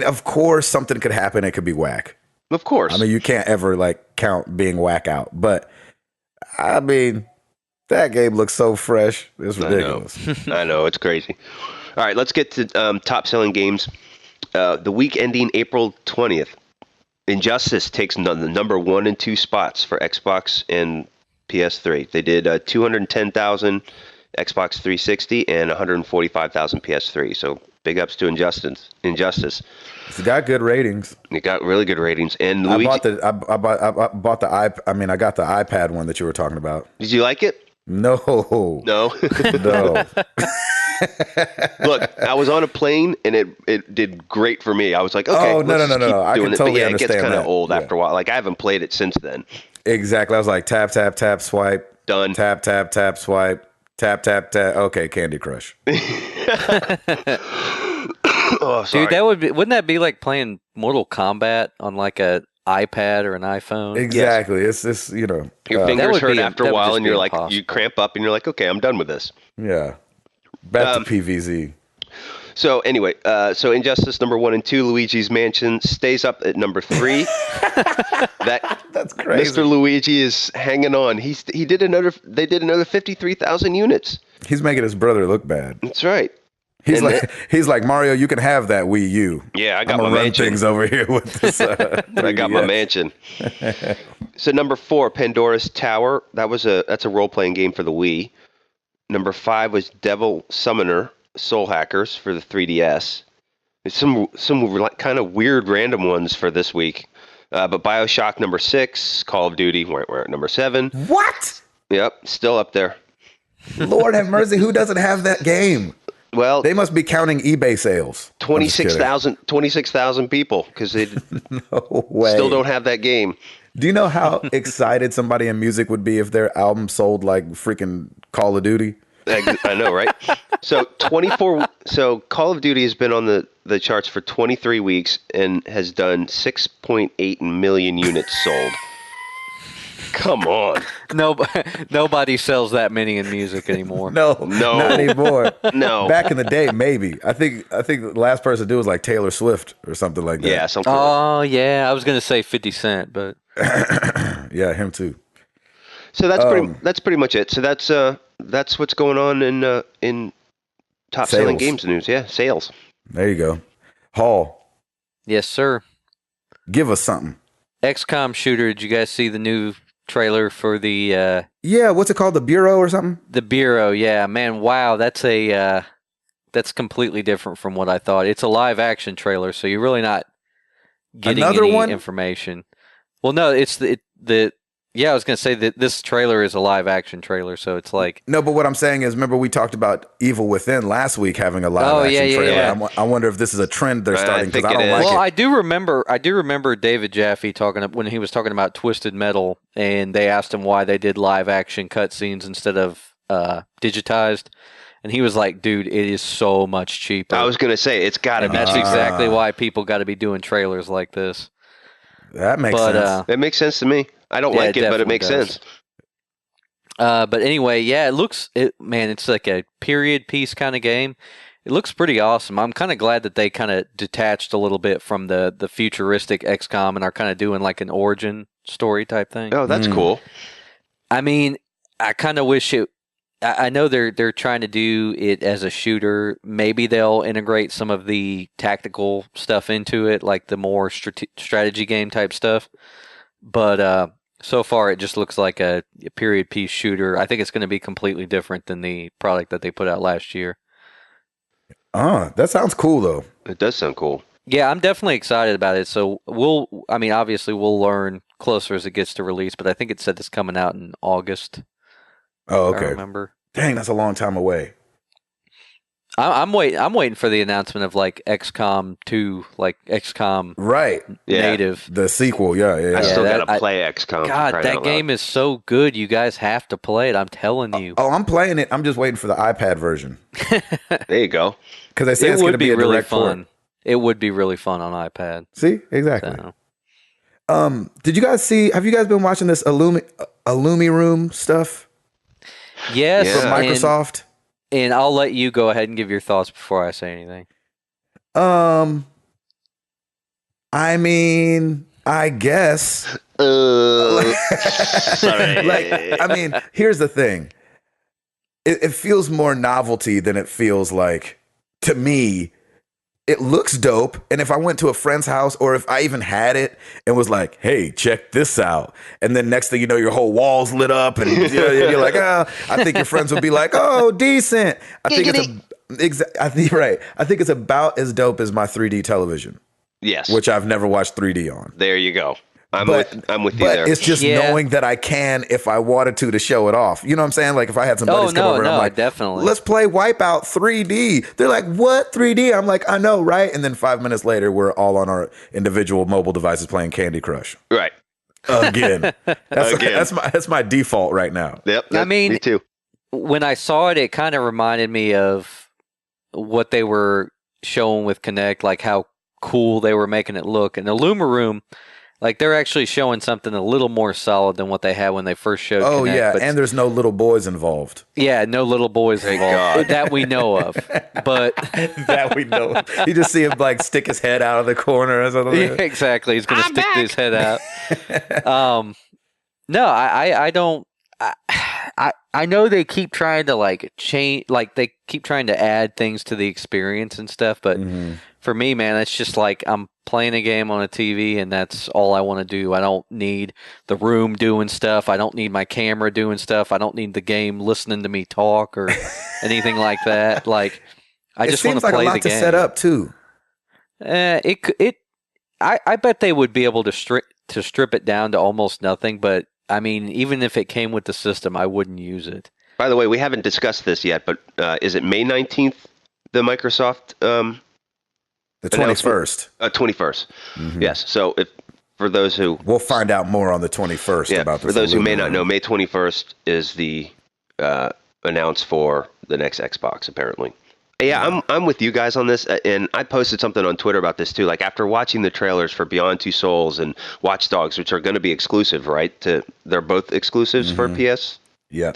of course, something could happen. It could be whack. Of course. I mean, you can't ever, like, count being whack out. But, I mean, that game looks so fresh. It's ridiculous. I know. It's crazy. All right, let's get to top-selling games. The week ending April 20th, Injustice takes the number 1 and 2 spots for Xbox and PS3. They did 210,000 Xbox 360 and 145,000 PS3. So big ups to Injustice. It's got good ratings. It got really good ratings. And I Luigi, got the iPad one that you were talking about. did you like it? No. No. No. Look, I was on a plane and it did great for me. I was like, okay, Oh, no. let's keep I can doing it. totally But yeah, it understand gets kind of that. old Yeah. after a while. Like I haven't played it since then. Exactly. I was like, tap, tap, tap, swipe. Done. Tap, tap, tap, swipe. Tap, tap, tap. Okay, Candy Crush. Oh, sorry. Dude, wouldn't that be like playing Mortal Kombat on like a iPad or an iPhone? Exactly. It's this, Your That fingers would hurt be- after that a would while, just and be you're like, impossible. you cramp up, and you're like, okay, I'm done with this. yeah. Back to PVZ. So anyway, so Injustice number 1 and 2, Luigi's Mansion stays up at number 3. That's crazy. Mr. Luigi is hanging on. They did another 53,000 units. He's making his brother look bad. That's right. He's And he's like, Mario, you can have that Wii U. Yeah, I got I'm my gonna run mansion. things over here with this. I got my 3DS. mansion. So number 4, Pandora's Tower. That's a role-playing game for the Wii. Number 5 was Devil Summoner Soul Hackers for the 3DS. There's some kind of weird random ones for this week. But BioShock number 6, Call of Duty we're at number 7. What? Yep, still up there. Lord have mercy. Who doesn't have that game? Well, They must be counting eBay sales. 26,000 people because they No way. still don't have that game. Do you know how excited somebody in music would be if their album sold like freaking Call of Duty? I know, right? So 24. So Call of Duty has been on the charts for 23 weeks and has done 6.8 million units sold. Come on. Nobody sells that many in music anymore. No, No. not anymore. No. Back in the day, maybe. I think the last person to do was like Taylor Swift or something like that. Yeah, something. Oh yeah, I was gonna say 50 Cent, but Yeah, him too. So that's pretty much it. So that's what's going on in top selling Sales. games news. Yeah, sales. There you go. Hall, yes, sir. give us something. XCOM shooter. Did you guys see the new trailer for the Yeah, what's it called? The Bureau or something? Bureau? Yeah, man. Wow, that's completely different from what I thought. It's a live action trailer, so you're really not getting Another any one? information. Well, no, it's the yeah. I was gonna say that this trailer is a live action trailer, so it's like No, but what I'm saying is, remember we talked about Evil Within last week having a live action yeah, trailer. yeah. I wonder if this is a trend they're I starting because think I don't it like is. well, it. I do remember David Jaffe when he was talking about Twisted Metal, and they asked him why they did live action cutscenes instead of digitized, and he was like, "Dude, it is so much cheaper." I was gonna say it's got to and be. that's cheaper. exactly why people got to be doing trailers like this. That makes But sense. It makes sense to me. I don't Yeah, like it it, but it definitely makes does. sense. But anyway, yeah, it's like a period piece kind of game. It looks pretty awesome. I'm kind of glad that they kind of detached a little bit from the futuristic XCOM and are kind of doing like an origin story type thing. Oh, that's cool. I mean, I kind of wish it. I know they're trying to do it as a shooter. Maybe they'll integrate some of the tactical stuff into it, like the more strategy game type stuff. But so far, it just looks like a period piece shooter. I think it's going to be completely different than the product that they put out last year. That sounds cool though. It does sound cool. Yeah, I'm definitely excited about it. So obviously we'll learn closer as it gets to release, but I think it said it's coming out in August, Oh, if I okay. remember. Dang, that's a long time away. I'm waiting for the announcement of like XCOM 2, like XCOM Right. Yeah. native. The sequel. Yeah, yeah, I yeah. still that- gotta play XCOM. for God, crying that out game loud. is so good. You guys have to play it. I'm telling you. Oh, I'm playing it. I'm just waiting for the iPad version There you go. because they say It it's going to would be be a really direct port. fun. It would be really fun on iPad. See, exactly. So. Did you guys see? Have you guys been watching this IllumiRoom stuff Yes, from Yeah. Microsoft? And I'll let you go ahead and give your thoughts before I say anything. I mean, I guess. Sorry. Here's the thing. It feels more novelty than it feels like, to me, it looks dope. And if I went to a friend's house or if I even had it and was like, hey, check this out. And then next thing you know, your whole wall's lit up and you're like, I think your friends would be like, oh, decent. I think it's about as dope as my 3D television, Yes. which I've never watched 3D on. There you go. I'm But with you but there. it's just Yeah. knowing that I can if I wanted to show it off. You know what I'm saying? Like if I had some buddies come over and I'm like, definitely. let's play Wipeout 3D. They're like, what 3D? I'm like, I know, right? And then 5 minutes later, we're all on our individual mobile devices playing Candy Crush Right. again. Again. That's my default right now. Yep. I mean, me too. When I saw it, it kind of reminded me of what they were showing with Kinect, like how cool they were making it look. And IllumiRoom, like they're actually showing something a little more solid than what they had when they first showed Oh Kinect. yeah, But and there's no little boys involved. yeah, no little boys involved God. that we know of. But That we know. You just see him like stick his head out of the corner or something. yeah, exactly, he's going to stick his head out. No, I don't. I know they keep trying to like change, like they keep trying to add things to the experience and stuff. But for me, man, it's just like I'm playing a game on a TV, and that's all I want to do. I don't need the room doing stuff. I don't need my camera doing stuff. I don't need the game listening to me talk or anything like that. Like I It just want seems to like play a lot the to game. set up too. I bet they would be able to strip it down to almost nothing. But I mean, even if it came with the system, I wouldn't use it. By the way, we haven't discussed this yet, but is it May 19th, the Microsoft The 21st. 21st? Yes. So if for those who We'll find out more on the 21st about this. for those who may not IllumiRoom. know, May 21st is the announced for the next Xbox, apparently. Yeah, I'm with you guys on this, and I posted something on Twitter about this too. Like after watching the trailers for Beyond Two Souls and Watch Dogs, which are going to be exclusive, right? They're both exclusives for PS3. Yeah.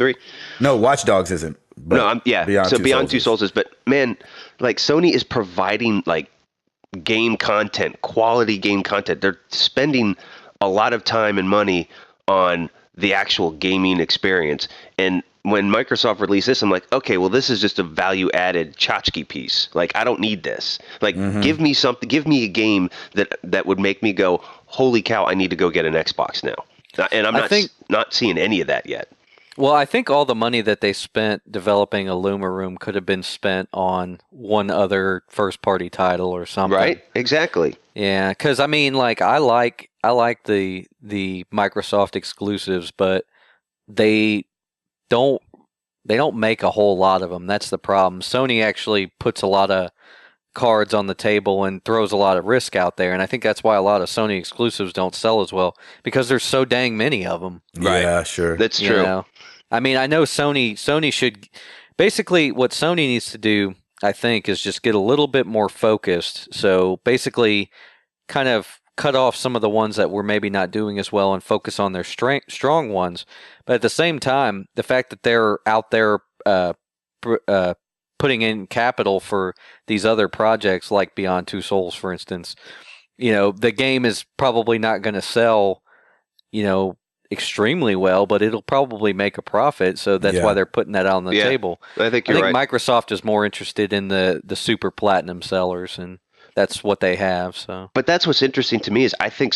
No, Watch Dogs isn't. But No, Beyond Two Souls is. But man, like Sony is providing like game content, quality game content. They're spending a lot of time and money on the actual gaming experience. And when Microsoft released this, I'm like, okay, well, this is just a value-added tchotchke piece. Like, I don't need this. Like, give me something. Give me a game that would make me go, holy cow, I need to go get an Xbox now. And I'm not seeing any of that yet. Well, I think all the money that they spent developing IllumiRoom could have been spent on one other first-party title or something. Right? Exactly. Yeah, because I mean, like I like the Microsoft exclusives, but they don't make a whole lot of them. That's the problem. Sony actually puts a lot of cards on the table and throws a lot of risk out there, and I think that's why a lot of Sony exclusives don't sell as well because there's so dang many of them. Yeah, sure. That's You true. know? I mean, I know Sony should basically what Sony needs to do, I think, is just get a little bit more focused. So basically kind of cut off some of the ones that we're maybe not doing as well and focus on their strong ones. But at the same time, the fact that they're out there putting in capital for these other projects like Beyond Two Souls, for instance, the game is probably not going to sell, extremely well, but it'll probably make a profit. So that's why they're putting that out on the table. I think you're right. Microsoft is more interested in the super platinum sellers, and that's what they have. So, But that's what's interesting to me is I think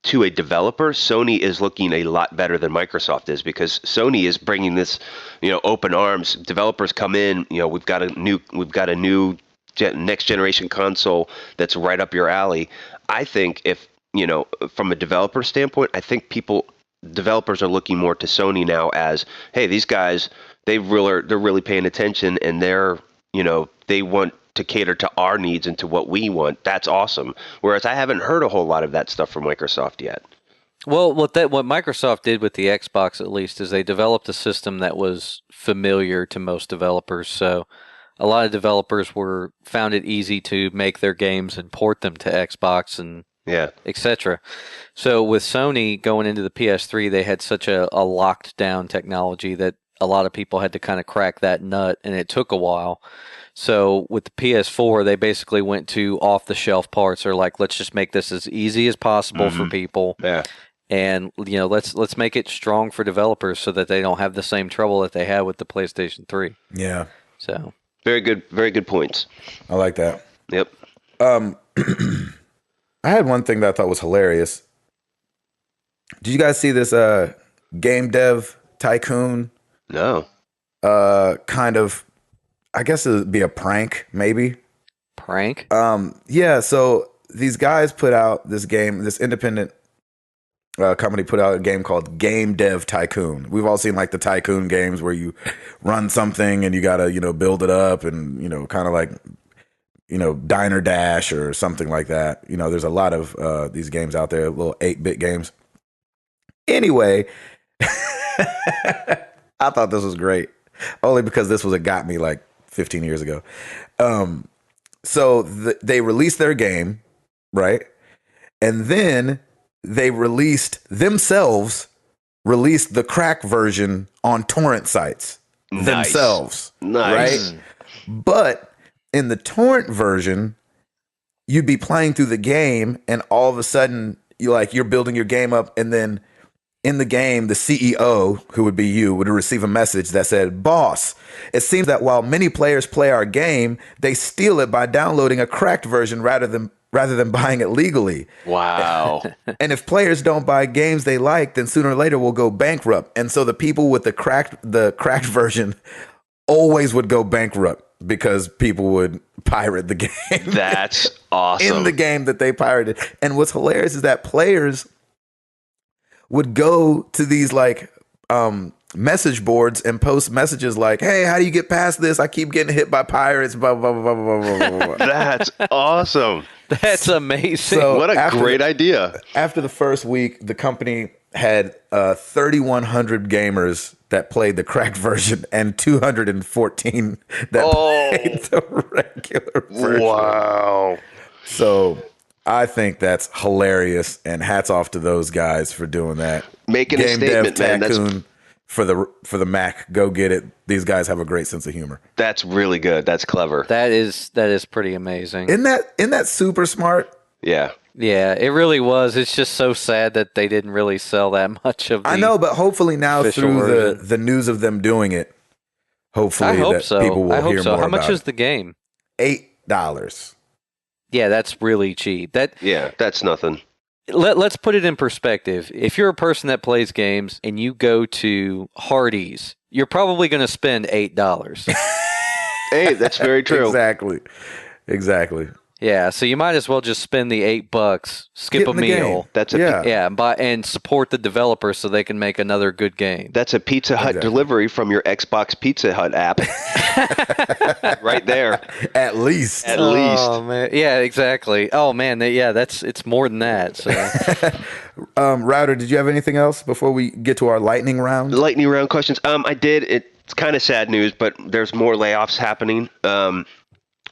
to a developer, Sony is looking a lot better than Microsoft is because Sony is bringing this, open arms. Developers come in, we've got a new next generation console that's right up your alley. I think if, from a developer standpoint, I think developers are looking more to Sony now as, hey, these guys, they're really paying attention, and they want to cater to our needs and to what we want. That's awesome. Whereas I haven't heard a whole lot of that stuff from Microsoft yet. Well, what Microsoft did with the Xbox, at least, is they developed a system that was familiar to most developers. So a lot of developers found it easy to make their games and port them to Xbox and etc. So with Sony going into the PS3, they had such a locked down technology that a lot of people had to kind of crack that nut, and it took a while. So with the PS4, they basically went to off-the-shelf parts. Or like, let's just make this as easy as possible for people. Yeah. And let's make it strong for developers so that they don't have the same trouble that they had with the PlayStation 3. Yeah. So very good points. I like that. Yep. I had one thing that I thought was hilarious. Did you guys see this game dev tycoon? No. Kind of, I guess it would be a prank, maybe. Prank? Yeah, so these guys put out this game, this independent company put out a game called Game Dev Tycoon. We've all seen like the tycoon games where you run something and you got to, build it up and, kind of like, Diner Dash or something like that. There's a lot of these games out there, little 8-bit games. Anyway, I thought this was great, only because this was got me like 15 years ago. So they released their game, right? And then they released the crack version on torrent sites themselves. Nice. Right? But in the torrent version, you'd be playing through the game and all of a sudden you're building your game up, and then in the game, the CEO, who would be you, would receive a message that said, "Boss, it seems that while many players play our game, they steal it by downloading a cracked version rather than buying it legally. Wow. And if players don't buy games they like, then sooner or later we'll go bankrupt." And so the people with the cracked version always would go bankrupt because people would pirate the game. That's awesome. In the game that they pirated. And what's hilarious is that players would go to these like message boards and post messages like, "Hey, how do you get past this? I keep getting hit by pirates, blah, blah, blah, blah, blah, blah, blah." That's awesome. That's amazing. So what a great idea. After the first week, the company had 3,100 gamers that played the cracked version and 214 that played the regular version. Wow. So I think that's hilarious, and hats off to those guys for doing that. Making a statement, man. Tycoon for the Mac. Go get it. These guys have a great sense of humor. That's really good. That's clever. That is pretty amazing. Isn't that super smart? Yeah. Yeah, it really was. It's just so sad that they didn't really sell that much of the I know, but hopefully now through version. the news of them doing it, hopefully I hope that so. people will I hope hear so. more How much about is the game? $8. Yeah, that's really cheap. Yeah, that's nothing. Let's put it in perspective. If you're a person that plays games and you go to Hardee's, you're probably going to spend $8. Hey, that's very true. Exactly. Yeah, so you might as well just spend the $8, skip a meal. That's and support the developers so they can make another good game. That's a Pizza Hut delivery from your Xbox Pizza Hut app. Right there. At least. Oh man, yeah, exactly. Oh man, it's more than that. So. Router, did you have anything else before we get to our lightning round? Lightning round questions. I did. It's kind of sad news, but there's more layoffs happening.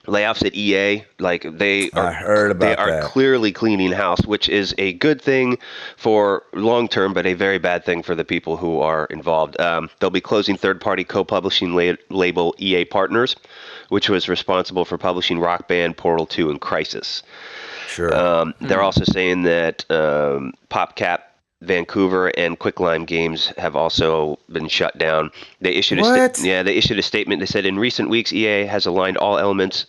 Layoffs at EA, I heard about they are clearly cleaning house, which is a good thing for long term, but a very bad thing for the people who are involved. They'll be closing third-party co-publishing label EA Partners, which was responsible for publishing Rock Band, Portal 2, and Crysis. Sure. They're also saying that PopCap Vancouver and Quicklime Games have also been shut down. They issued a statement. They said in recent weeks, EA has aligned all elements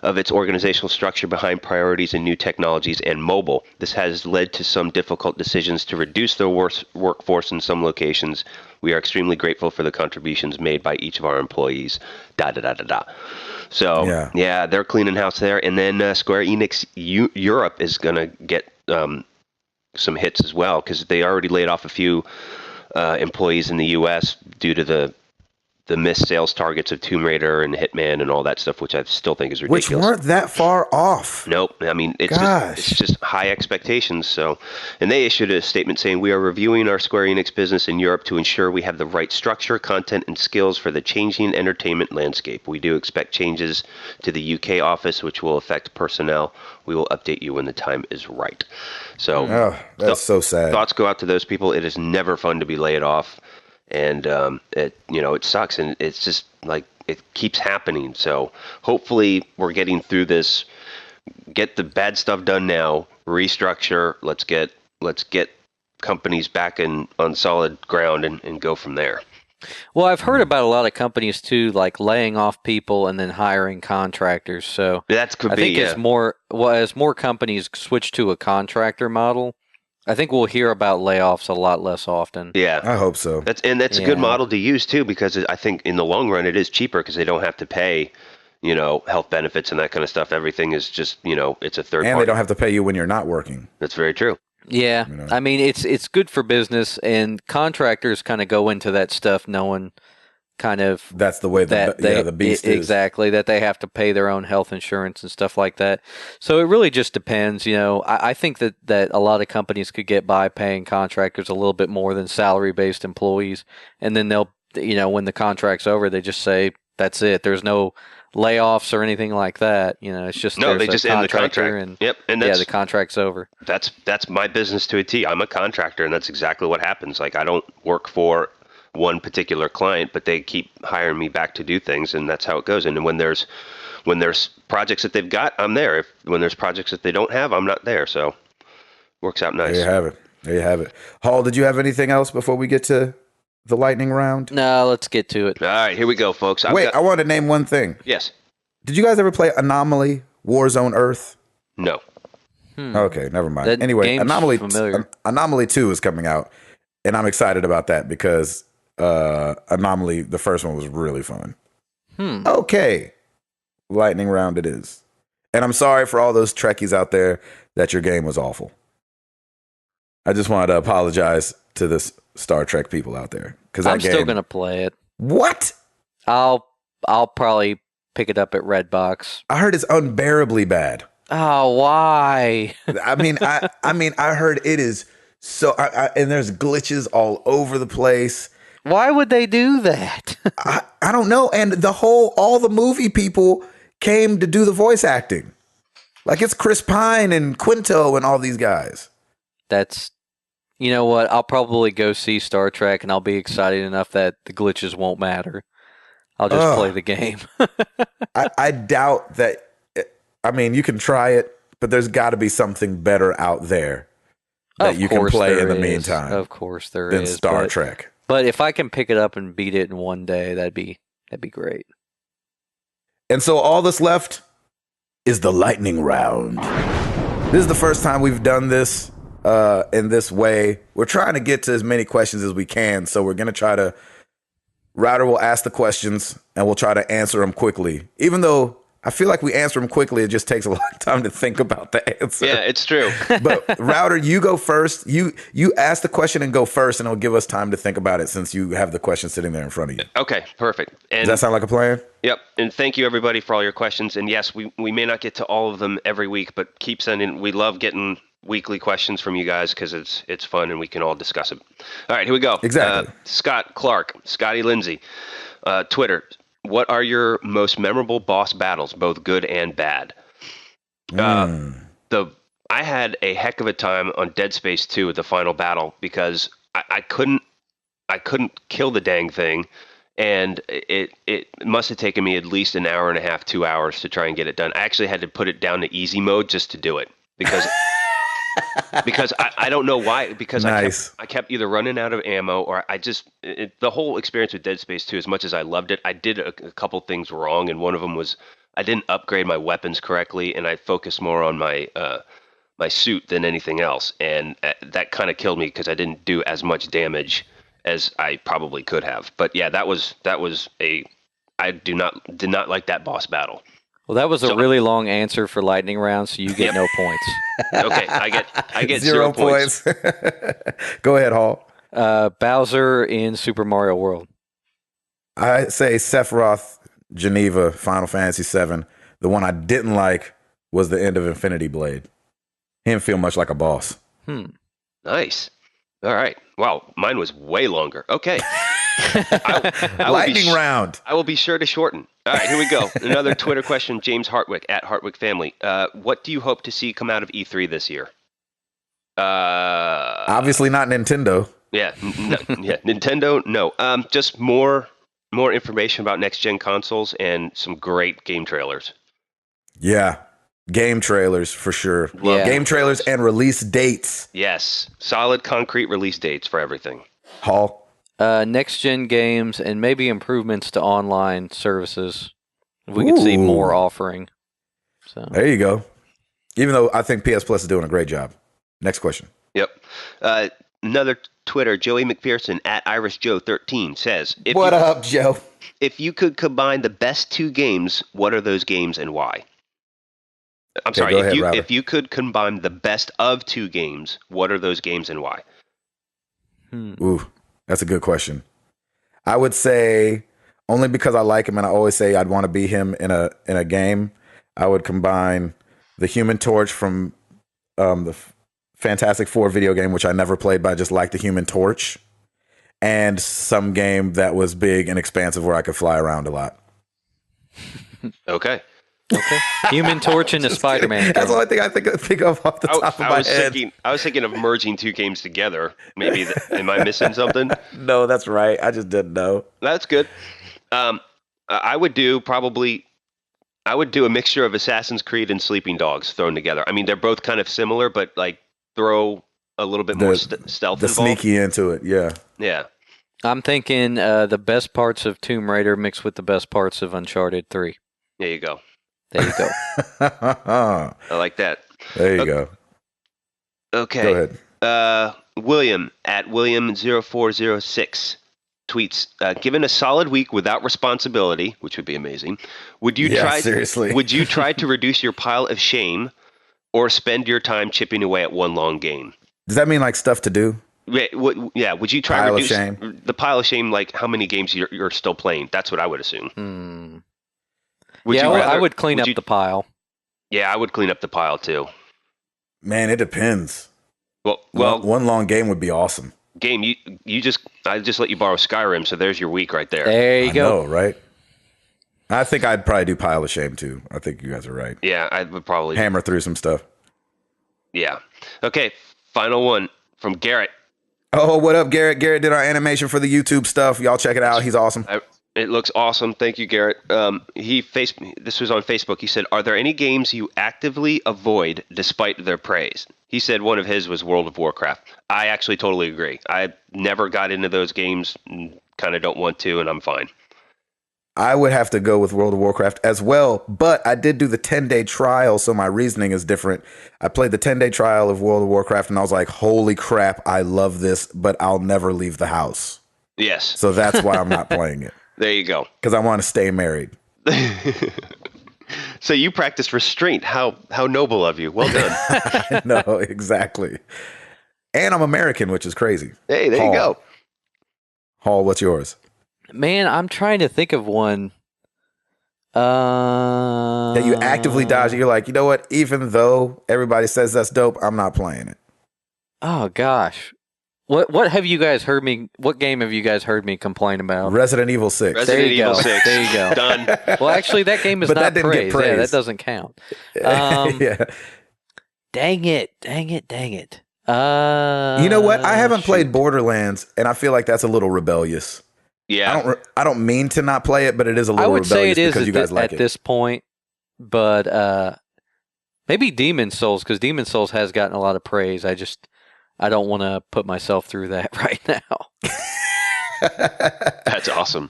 of its organizational structure behind priorities in new technologies and mobile. This has led to some difficult decisions to reduce the workforce in some locations. We are extremely grateful for the contributions made by each of our employees. So, yeah, they're cleaning house there. And then Square Enix Europe is going to get some hits as well, because they already laid off a few employees in the U.S. due to the missed sales targets of Tomb Raider and Hitman and all that stuff, which I still think is ridiculous. Which weren't that far off. Nope. I mean, it's just high expectations. So, and they issued a statement saying, we are reviewing our Square Enix business in Europe to ensure we have the right structure, content, and skills for the changing entertainment landscape. We do expect changes to the UK office, which will affect personnel. We will update you when the time is right. So, that's so sad. Thoughts go out to those people. It is never fun to be laid off. And it sucks, and it's just like it keeps happening. So hopefully we're getting through this. Get the bad stuff done now. Restructure. Let's get companies back on solid ground and go from there. Well, I've heard about a lot of companies too, like laying off people and then hiring contractors. So I think as more companies switch to a contractor model, I think we'll hear about layoffs a lot less often. Yeah, I hope so. That's a good model to use too, because I think in the long run it is cheaper because they don't have to pay, health benefits and that kind of stuff. Everything is just, it's a third party. And they don't have to pay you when you're not working. That's very true. Yeah, I mean it's good for business, and contractors kind of go into that stuff knowing kind of that's the way the beast is. Exactly, that they have to pay their own health insurance and stuff like that. So it really just depends. I think that a lot of companies could get by paying contractors a little bit more than salary-based employees, and then they'll, when the contract's over, they just say that's it. There's no layoffs or anything like that. It's just they just end the contract. And the contract's over. That's my business to a T. I'm a contractor, and that's exactly what happens. Like, I don't work for one particular client, but they keep hiring me back to do things, and that's how it goes. And when there's projects that they've got, I'm there. When there's projects that they don't have, I'm not there. So works out nice. There you have it. Hall, did you have anything else before we get to the lightning round? No, let's get to it. All right, here we go, folks. I want to name one thing. Yes. Did you guys ever play Anomaly Warzone Earth? No. Okay, never mind. Anyway, Anomaly 2 is coming out, and I'm excited about that because Anomaly, the first one, was really fun. Okay, lightning round it is. And I'm sorry for all those Trekkies out there that your game was awful. I just wanted to apologize to the Star Trek people out there, because I'm still gonna play it. What? I'll probably pick it up at Redbox. I heard it's unbearably bad. Oh, why? I mean, I heard it is so. And there's glitches all over the place. Why would they do that? I don't know. And all the movie people came to do the voice acting. Like, it's Chris Pine and Quinto and all these guys. You know what? I'll probably go see Star Trek, and I'll be excited enough that the glitches won't matter. I'll just play the game. I doubt that. I mean, you can try it, but there's got to be something better out there that you can play in the meantime. Of course there is. Than Star Trek. But if I can pick it up and beat it in one day, that'd be great. And so all that's left is the lightning round. This is the first time we've done this in this way. We're trying to get to as many questions as we can, so we're going to try to... Router will ask the questions, and we'll try to answer them quickly. Even though I feel like we answer them quickly, it just takes a lot of time to think about the answer. Yeah, it's true. But Router, you go first. You ask the question and go first, and it'll give us time to think about it since you have the question sitting there in front of you. Okay, perfect. And does that sound like a plan? Yep. And thank you, everybody, for all your questions. And yes, we may not get to all of them every week, but keep sending. We love getting weekly questions from you guys because it's fun and we can all discuss it. All right, here we go. Exactly. Scott Clark, Scotty Lindsay, Twitter. What are your most memorable boss battles, both good and bad? I had a heck of a time on Dead Space 2 at the final battle because I couldn't kill the dang thing, and it must have taken me at least an hour and a half, 2 hours to try and get it done. I actually had to put it down to easy mode just to do it because I don't know why, because nice. I kept either running out of ammo or the whole experience with Dead Space 2, as much as I loved it, I did a couple things wrong, and one of them was I didn't upgrade my weapons correctly, and I focused more on my my suit than anything else, and that kind of killed me because I didn't do as much damage as I probably could have. But yeah, that was I did not like that boss battle. Well, that was a really long answer for lightning round, so you get no points. Okay, I get 0 points. Go ahead, Hall. Bowser in Super Mario World. I say Sephiroth, Geneva, Final Fantasy VII. The one I didn't like was the end of Infinity Blade. He didn't feel much like a boss. Nice. All right. Wow, mine was way longer. Okay. Lightning round. I will be sure to shorten. All right, here we go. Another Twitter question, James Hartwick, at Hartwick Family. What do you hope to see come out of E3 this year? Obviously not Nintendo. Yeah, Nintendo, no. Just more information about next-gen consoles and some great game trailers. Yeah, game trailers for sure. Yeah. Game trailers and release dates. Yes, solid concrete release dates for everything. Hall. Next gen games and maybe improvements to online services. If we could see more offering. So There you go. Even though I think PS Plus is doing a great job. Next question. Yep. Another Twitter, Joey McPherson at IrishJoe13 says, What up, Joe? If you could combine the best two games, what are those games and why? I'm sorry, go ahead, Robert. if you could combine the best of two games, what are those games and why? Ooh, that's a good question. I would say, only because I like him and I always say I'd want to be him in a game, I would combine the Human Torch from the Fantastic Four video game, which I never played, but I just liked the Human Torch, and some game that was big and expansive where I could fly around a lot. Okay. Human Torch and the Spider-Man game. That's the only thing I think of off the top of my head. I was thinking of merging two games together. Maybe am I missing something? No, that's right. I just didn't know. That's good. I would do a mixture of Assassin's Creed and Sleeping Dogs thrown together. I mean, they're both kind of similar, but like throw a little bit more stealth the involved. sneaky into it. Yeah. Yeah. I'm thinking the best parts of Tomb Raider mixed with the best parts of Uncharted 3. There you go. There you go. I like that. There you go. Okay. Go ahead. William at William0406 tweets, given a solid week without responsibility, which would be amazing, would you seriously. Would you try to reduce your pile of shame or spend your time chipping away at one long game? Does that mean like stuff to do? Yeah, would you try to reduce the pile of shame, like how many games you're still playing? That's what I would assume. I would clean up the pile. Yeah, I would clean up the pile too. Man, it depends. Well, one long game would be awesome. Game, I just let you borrow Skyrim, so there's your week right there. There you go. I know, right? I think I'd probably do Pile of Shame too. I think you guys are right. Yeah, I would probably hammer through some stuff. Yeah. Okay, final one from Garrett. Oh, what up, Garrett? Garrett did our animation for the YouTube stuff. Y'all check it out. He's awesome. It looks awesome. Thank you, Garrett. This was on Facebook. He said, "Are there any games you actively avoid despite their praise?" He said one of his was World of Warcraft. I actually totally agree. I never got into those games, kind of don't want to, and I'm fine. I would have to go with World of Warcraft as well, but I did do the 10-day trial, so my reasoning is different. I played the 10-day trial of World of Warcraft, and I was like, holy crap, I love this, but I'll never leave the house. Yes. So that's why I'm not playing it. There you go. Because I want to stay married. So you practiced restraint. How noble of you. Well done. No, exactly. And I'm American, which is crazy. Hey, there you go. Hall, what's yours? Man, I'm trying to think of one. That you actively dodge. You're like, you know what? Even though everybody says that's dope, I'm not playing it. Oh gosh, what have you guys heard me? What game have you guys heard me complain about? Resident Evil 6. Resident Evil 6. There you go. Done. Well, actually, that game is But not that didn't get praised. praised. Yeah, that doesn't count. Yeah. Dang it. You know what? I haven't played Borderlands, and I feel like that's a little rebellious. Yeah. I don't mean to not play it, but it is a little rebellious. I would say it is because you guys like at this point, but maybe Demon's Souls, because Demon's Souls has gotten a lot of praise. I don't want to put myself through that right now. That's awesome.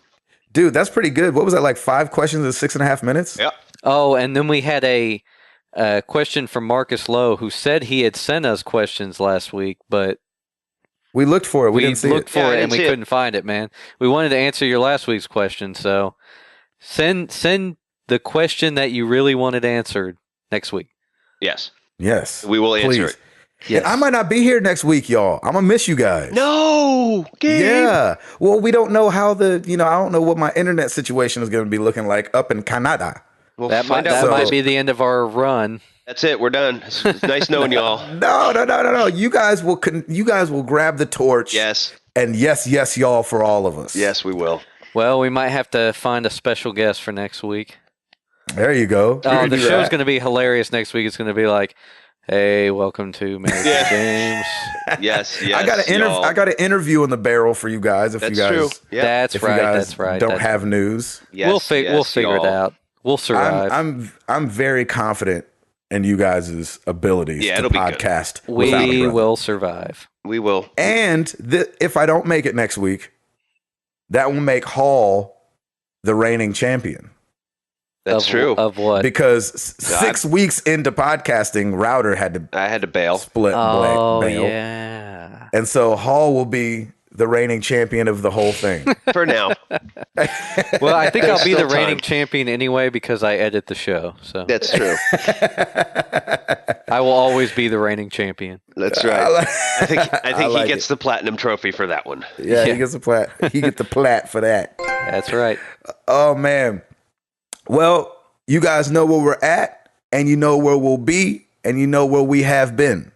Dude, that's pretty good. What was that, like 5 questions in 6.5 minutes? Yep. Oh, and then we had a question from Marcus Lowe, who said he had sent us questions last week, but We looked for it. We we didn't see looked it. for Yeah, I it didn't and we see it. couldn't find it, man. We wanted to answer your last week's question, so send the question that you really wanted answered next week. Yes. Yes. We will answer Please. it. Yes. And I might not be here next week, y'all. I'm gonna miss you guys. No, Gabe. Yeah. Well, we don't know how I don't know what my internet situation is going to be looking like up in Canada. We'll That find might out. So- might be the end of our run. That's it. We're done. It's nice knowing y'all. No. You guys will grab the torch. Yes. And yes, y'all, for all of us. Yes, we will. Well, we might have to find a special guest for next week. There you go. We Oh, can the do show's that. going to be hilarious next week. It's going to be like, hey, welcome to Married to Yeah. Games. Yes. I got an interview in the barrel for you guys. If That's you guys, true. Yeah. That's if right. you guys That's right. don't That's- have news, Yes, we'll figure it y'all. out. We'll survive. I'm very confident in you guys' abilities Yeah, to it'll be good. podcast. without a we brother. will survive. We will. And if I don't make it next week, that will make Hall the reigning champion. That's true. Of what? Because 6 weeks into podcasting, Router had to I had to bail. split Oh, bail. yeah. And so Hall will be the reigning champion of the whole thing. For now. Well, I think I'll be the still time. reigning champion anyway because I edit the show. So That's true. I will always be the reigning champion. That's right. I think like he gets the platinum trophy for that one. Yeah, he gets the plat. He gets the plat for that. That's right. Oh man. Well, you guys know where we're at, and you know where we'll be, and you know where we have been.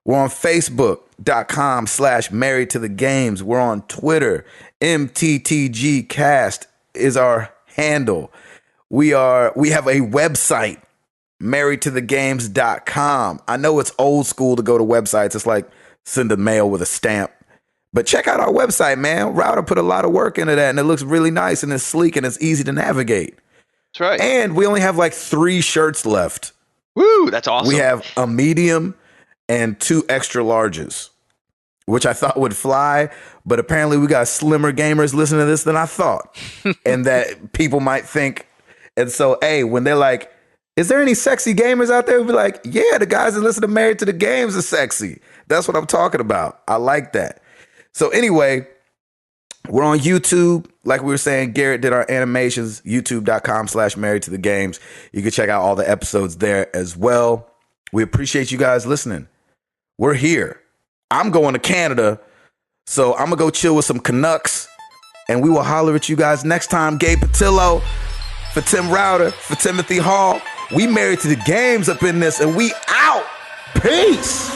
We're on Facebook.com/married to the games. We're on Twitter. MTTGcast is our handle. We have a website, marriedtothegames.com. I know it's old school to go to websites. It's like send a mail with a stamp. But check out our website, man. Router put a lot of work into that, and it looks really nice, and it's sleek, and it's easy to navigate. That's right. And we only have like 3 shirts left. Woo, that's awesome. We have a medium and 2 extra larges, which I thought would fly, but apparently we got slimmer gamers listening to this than I thought, and that people might think. And so, hey, when they're like, is there any sexy gamers out there? We'll be like, yeah, the guys that listen to Married to the Games are sexy. That's what I'm talking about. I like that. So anyway, we're on YouTube. Like we were saying, Garrett did our animations, youtube.com/married to the games. You can check out all the episodes there as well. We appreciate you guys listening. We're here. I'm going to Canada, so I'm going to go chill with some Canucks, and we will holler at you guys next time. Gabe Patillo, for Tim Router, for Timothy Hall. We Married to the Games up in this, and we out. Peace.